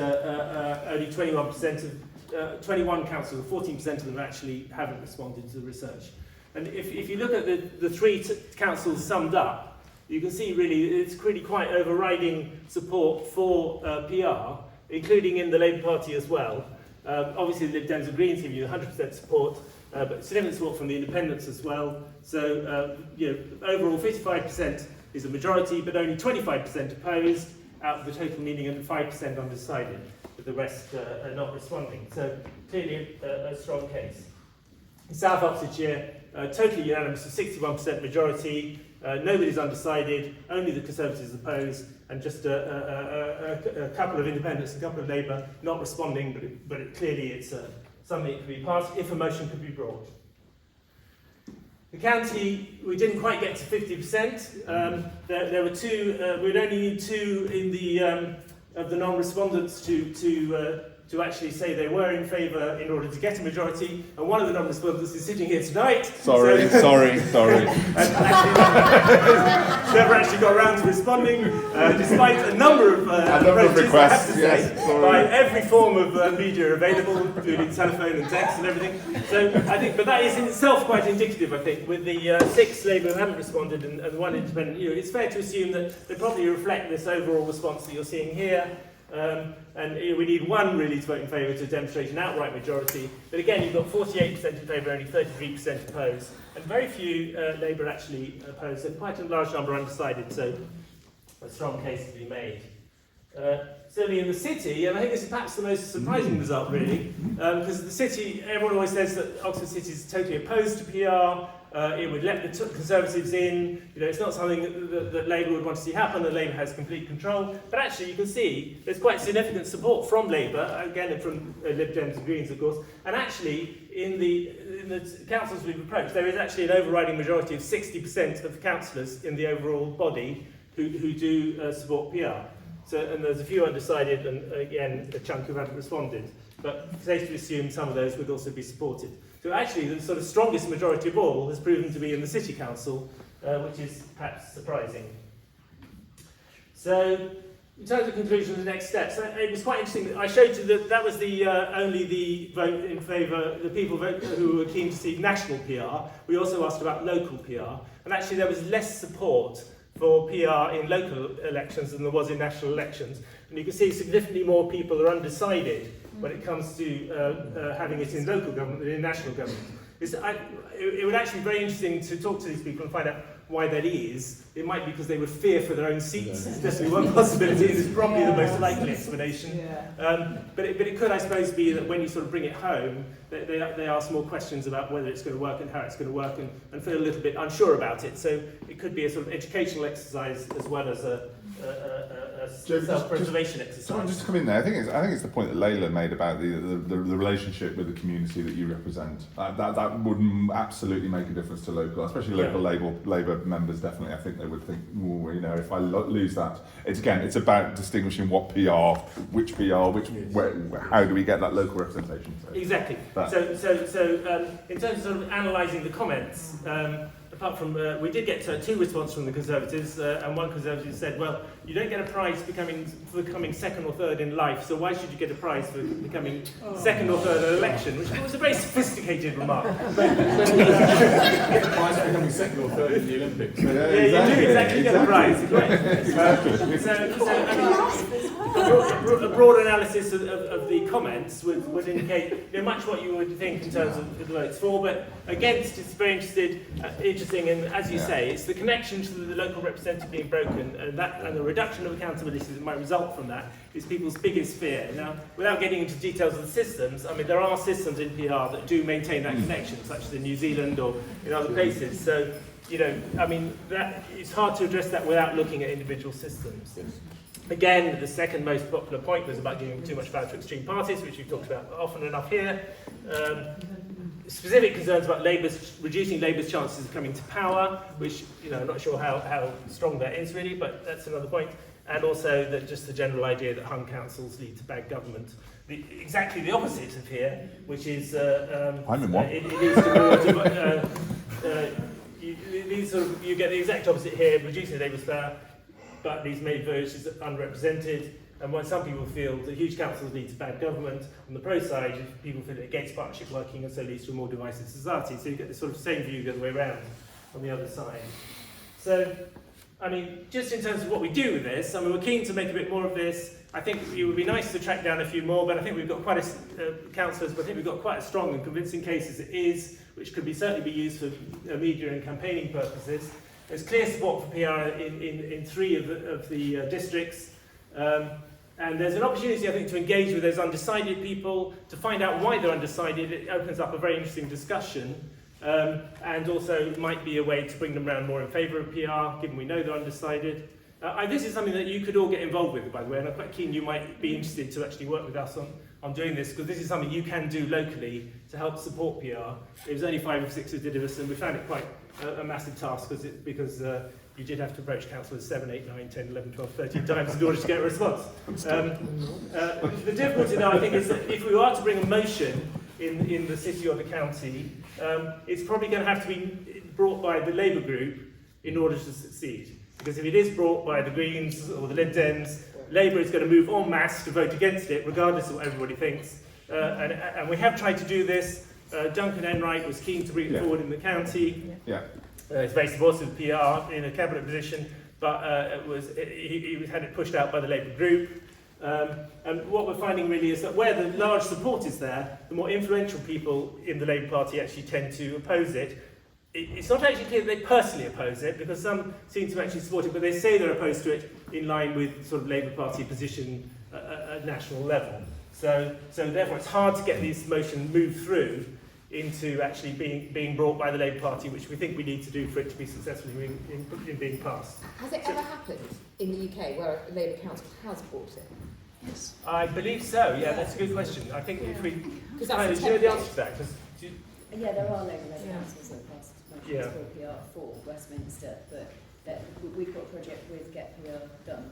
only 21% of 21 councils, 14% of them actually haven't responded to the research. And if you look at the 3 councils summed up, you can see really it's really quite overriding support for PR, including in the Labour Party as well. Obviously, the Lib Dems and Greens give you 100% support, but significant support from the independents as well. So, overall 55% is a majority, but only 25% opposed out of the total, meaning and 5% undecided, with the rest are not responding. So, clearly a strong case. In South Oxfordshire, totally unanimous, a 61% majority. Nobody's undecided, only the Conservatives opposed, and just a couple of independents, a couple of Labour not responding, but clearly it's something that could be passed if a motion could be brought. The county, we didn't quite get to 50%. There were two, we'd only need two in the of the non-respondents to actually say they were in favour in order to get a majority, and one of the non-respondents is sitting here tonight. Sorry. And actually, never actually got around to responding, despite a number of requests, by every form of media available, including telephone and text and everything. So I think, but that is in itself quite indicative, I think, with the 6 Labour who haven't responded and 1 independent. It's fair to assume that they probably reflect this overall response that you're seeing here. And we need 1 really to vote in favour to demonstrate an outright majority. But again, you've got 48% in favour, only 33% opposed. And very few Labour actually opposed, so quite a large number undecided, so a strong case to be made. Certainly in the city, and I think this is perhaps the most surprising result really, because the city, everyone always says that Oxford City is totally opposed to PR. It would let the Conservatives in. It's not something that Labour would want to see happen, and Labour has complete control. But actually, you can see there's quite significant support from Labour, again, and from Lib Dems and Greens, of course. And actually, in the councils we've approached, there is actually an overriding majority of 60% of the councillors in the overall body who do support PR. So, and there's a few undecided, and again, a chunk who haven't responded. But it's safe to assume some of those would also be supported. So actually, the sort of strongest majority of all has proven to be in the City Council, which is perhaps surprising. So, in terms of conclusions and next steps, it was quite interesting. I showed you that was the only the vote in favour, the people who were keen to see national PR. We also asked about local PR, and actually there was less support for PR in local elections than there was in national elections. And you can see significantly more people are undecided when it comes to having it in local government than in national government. It would actually be very interesting to talk to these people and find out why that is. It might be because they would fear for their own seats. It's definitely one possibility. It's probably the most likely explanation. But it could, I suppose, be that when you sort of bring it home, they ask more questions about whether it's going to work and how it's going to work, and feel a little bit unsure about it. So it could be a sort of educational exercise as well as a self-preservation exercise. Just to come in there, I think it's the point that Layla made about the relationship with the community that you represent. That would absolutely make a difference to local, especially local Labour members. Definitely, I think they would think, if I lose that, it's about distinguishing what PR, which PR, how do we get that local representation? So, exactly. So in terms of sort of analysing the comments. Apart from, we did get 2 responses from the Conservatives, and one Conservative said, well, you don't get a prize for becoming 2nd or 3rd in life, so why should you get a prize for becoming 2nd or 3rd in an election? Which was a very sophisticated remark. You get a prize for becoming 2nd or 3rd in the Olympics. You do exactly get a prize. A broad analysis of the comments would indicate much what you would think in terms of the votes for, but against, it's very interesting, and as you say, it's the connection to the local representative being broken, and the reduction of accountability that might result from that is people's biggest fear. Now, without getting into details of the systems, I mean, there are systems in PR that do maintain that connection, such as in New Zealand or in other places. So, I mean, it's hard to address that without looking at individual systems. Again, the second most popular point was about giving too much power to extreme parties, which we've talked about often enough here. Specific concerns about reducing Labour's chances of coming to power, which, I'm not sure how strong that is really, but that's another point. And also just the general idea that hung councils lead to bad government. Exactly the opposite of here, which is I'm in one. It leads to you get the exact opposite here, reducing Labour's power, but these made votes unrepresented. And when some people feel that huge councils lead to bad government, on the pro side, people feel it gets partnership working and so leads to a more divisive society. So you get this sort of same view the other way around on the other side. So, I mean, just in terms of what we do with this, I mean, we're keen to make a bit more of this. I think it would be nice to track down a few more, but I think we've got quite councillors, but I think we've got quite a strong and convincing case as it is, which could certainly be used for media and campaigning purposes. There's clear support for PR in 3 of the districts. And there's an opportunity, I think, to engage with those undecided people, to find out why they're undecided. It opens up a very interesting discussion, and also might be a way to bring them around more in favour of PR, given we know they're undecided. This is something that you could all get involved with, by the way, and I'm quite keen you might be interested to actually work with us on doing this, because this is something you can do locally to help support PR. It was only 5 or 6 who did this, and we found it quite a massive task, because you did have to approach councillors 7, 8, 9, 10, 11, 12, 13 times in order to get a response. The difficulty now, I think, is that if we are to bring a motion in the city or the county, it's probably going to have to be brought by the Labour group in order to succeed. Because if it is brought by the Greens or the Lib Dems, Labour is going to move en masse to vote against it, regardless of what everybody thinks. And we have tried to do this. Duncan Enright was keen to bring it forward in the county. He's very supportive of PR in a cabinet position, but he had it pushed out by the Labour group. And what we're finding really is that where the large support is there, the more influential people in the Labour Party actually tend to oppose it. It's not actually clear that they personally oppose it, because some seem to actually support it, but they say they're opposed to it in line with sort of Labour Party position at national level. So therefore it's hard to get these motions moved through into actually being brought by the Labour Party, which we think we need to do for it to be successful in being passed. Has it ever happened in the UK where a Labour council has brought it? Yes. I believe so, yeah, that's a good question. I think if we... Because do that's you know the answer to that? Yeah, there are Labour councils that passed motions for PR for Westminster, but we've got a project with Get PR Done.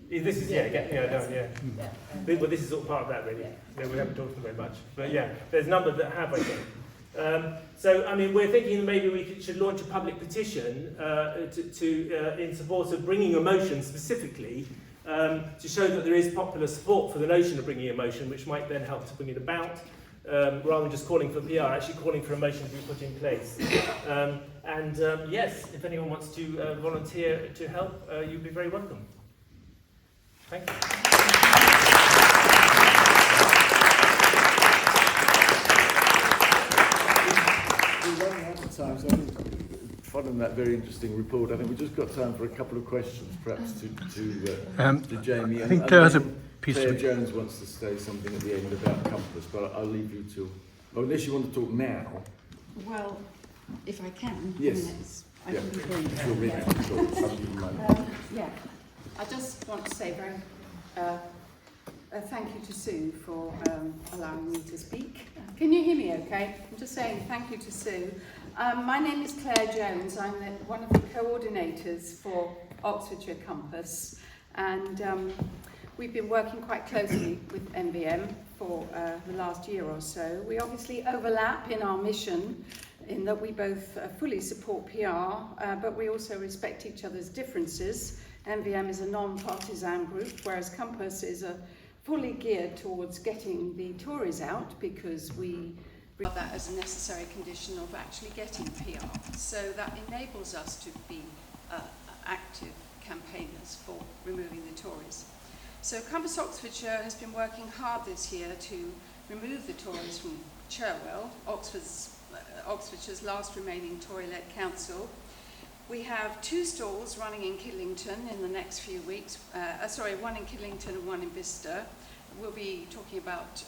This is, Get PR Done, Well, this is all part of that, really. We haven't talked very much. But yeah, there's a number that have, I think. So, I mean, we're thinking that maybe we should launch a public petition in support of bringing a motion specifically to show that there is popular support for the notion of bringing a motion, which might then help to bring it about. Rather than just calling for PR, actually calling for a motion to be put in place. Yes, if anyone wants to volunteer to help, you'd be very welcome. Thank you. We're running out of time, so I think, following that very interesting report, I think we've just got time for a couple of questions, perhaps to Jamie. I think Claire has a piece Claire of... Jones wants to say something at the end about Compass, but I'll leave you to... Oh, unless you want to talk now. Well, if I can. Yes. I can be brief. Sure, yeah. I just want to say thank you to Sue for allowing me to speak. Can you hear me okay? I'm just saying thank you to Sue. My name is Claire Jones. I'm one of the coordinators for Oxfordshire Compass, and we've been working quite closely with MVM for the last year or so. We obviously overlap in our mission in that we both fully support PR, but we also respect each other's differences. MVM is a non-partisan group, whereas Compass is fully geared towards getting the Tories out, because we regard that as a necessary condition of actually getting PR. So that enables us to be active campaigners for removing the Tories. So Compass Oxfordshire has been working hard this year to remove the Tories from Cherwell, Oxfordshire's last remaining Tory-led council. We have 2 stalls running in Kidlington in the next few weeks. One in Kidlington and one in Bicester. We'll be talking about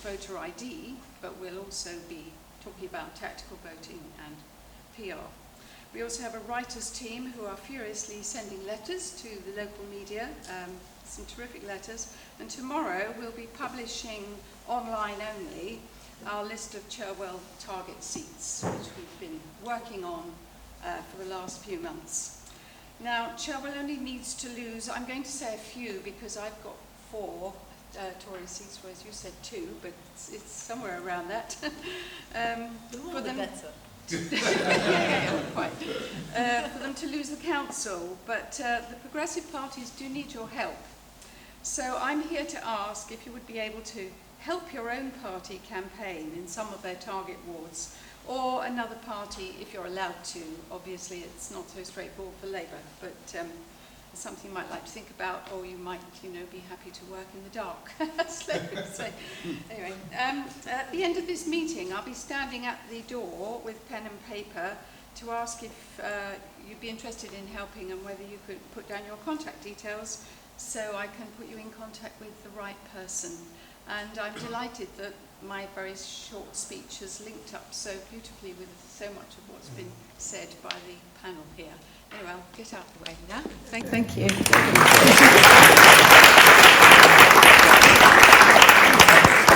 voter ID, but we'll also be talking about tactical voting and PR. We also have a writers' team who are furiously sending letters to the local media, some terrific letters. And tomorrow we'll be publishing online only our list of Cherwell target seats, which we've been working on for the last few months. Now, Cherwell only needs to lose, I'm going to say a few because I've got 4 Tory seats, whereas you said 2, but it's somewhere around that. The more the better. Quite. For them to lose the council, but the progressive parties do need your help. So I'm here to ask if you would be able to help your own party campaign in some of their target wards, or another party if you're allowed to. Obviously it's not so straightforward for Labour, but something you might like to think about, or you might, you know, be happy to work in the dark. So, anyway, at the end of this meeting, I'll be standing at the door with pen and paper to ask if you'd be interested in helping and whether you could put down your contact details so I can put you in contact with the right person. And I'm delighted that my very short speech has linked up so beautifully with so much of what's been said by the panel here. Anyway, I'll get out of the way now. Thank you.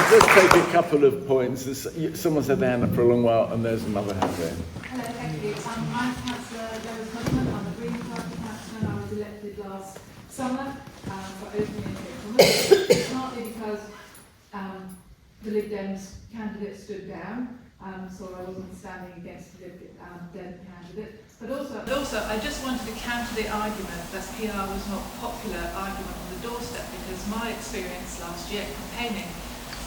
Just take a couple of points. Someone's had their hand up for a long while, and there's another hand there. Hello, thank you. I'm Councillor Lois Husband. I'm the Green Party councillor, and I was elected last summer for Open Commons, partly because the Lib Dems candidate stood down, so I wasn't standing against the Lib Dem candidate. But also, I just wanted to counter the argument that PR was not a popular argument on the doorstep, because my experience last year campaigning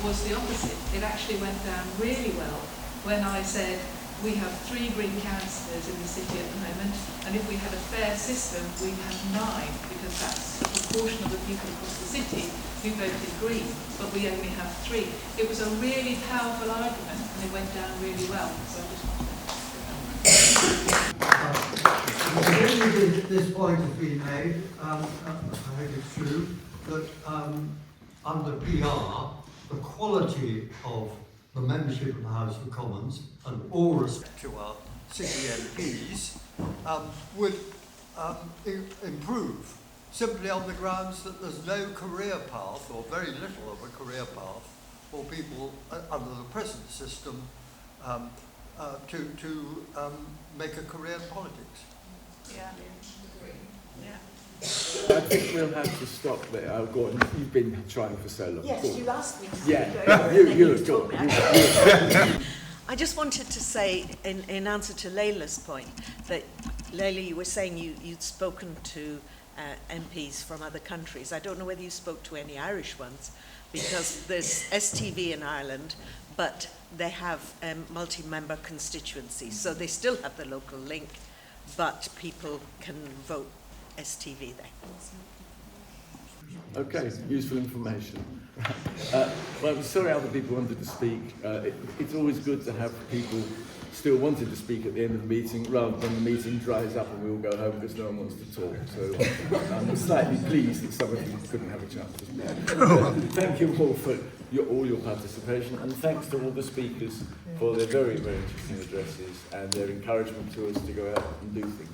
was the opposite. It actually went down really well when I said we have 3 Green councillors in the city at the moment, and if we had a fair system, we'd have 9, because that's the proportion of the people across the city who voted Green, but we only have 3. It was a really powerful argument, and it went down really well. So I just wanted this point has been made, I think it's true, that under PR, the quality of the membership of the House of Commons, and all respect to our city MPs, would improve, simply on the grounds that there's no career path, or very little of a career path, for people under the present system to make a career in politics. Yeah. I think we'll have to stop there. Oh, go on. You've been trying for so long. Yes, you asked me to Yeah, you go. I just wanted to say, in answer to Layla's point, that Layla, you were saying you'd spoken to MPs from other countries. I don't know whether you spoke to any Irish ones, because there's STV in Ireland, but they have multi-member constituencies, so they still have the local link, but people can vote STV there. Okay, useful information. Well, I'm sorry other people wanted to speak. It's always good to have people still wanting to speak at the end of the meeting, rather than the meeting dries up and we all go home because no one wants to talk. So I'm slightly pleased that some of you couldn't have a chance to speak. Thank you all for all your participation, and thanks to all the speakers for their very, very interesting addresses and their encouragement to us to go out and do things.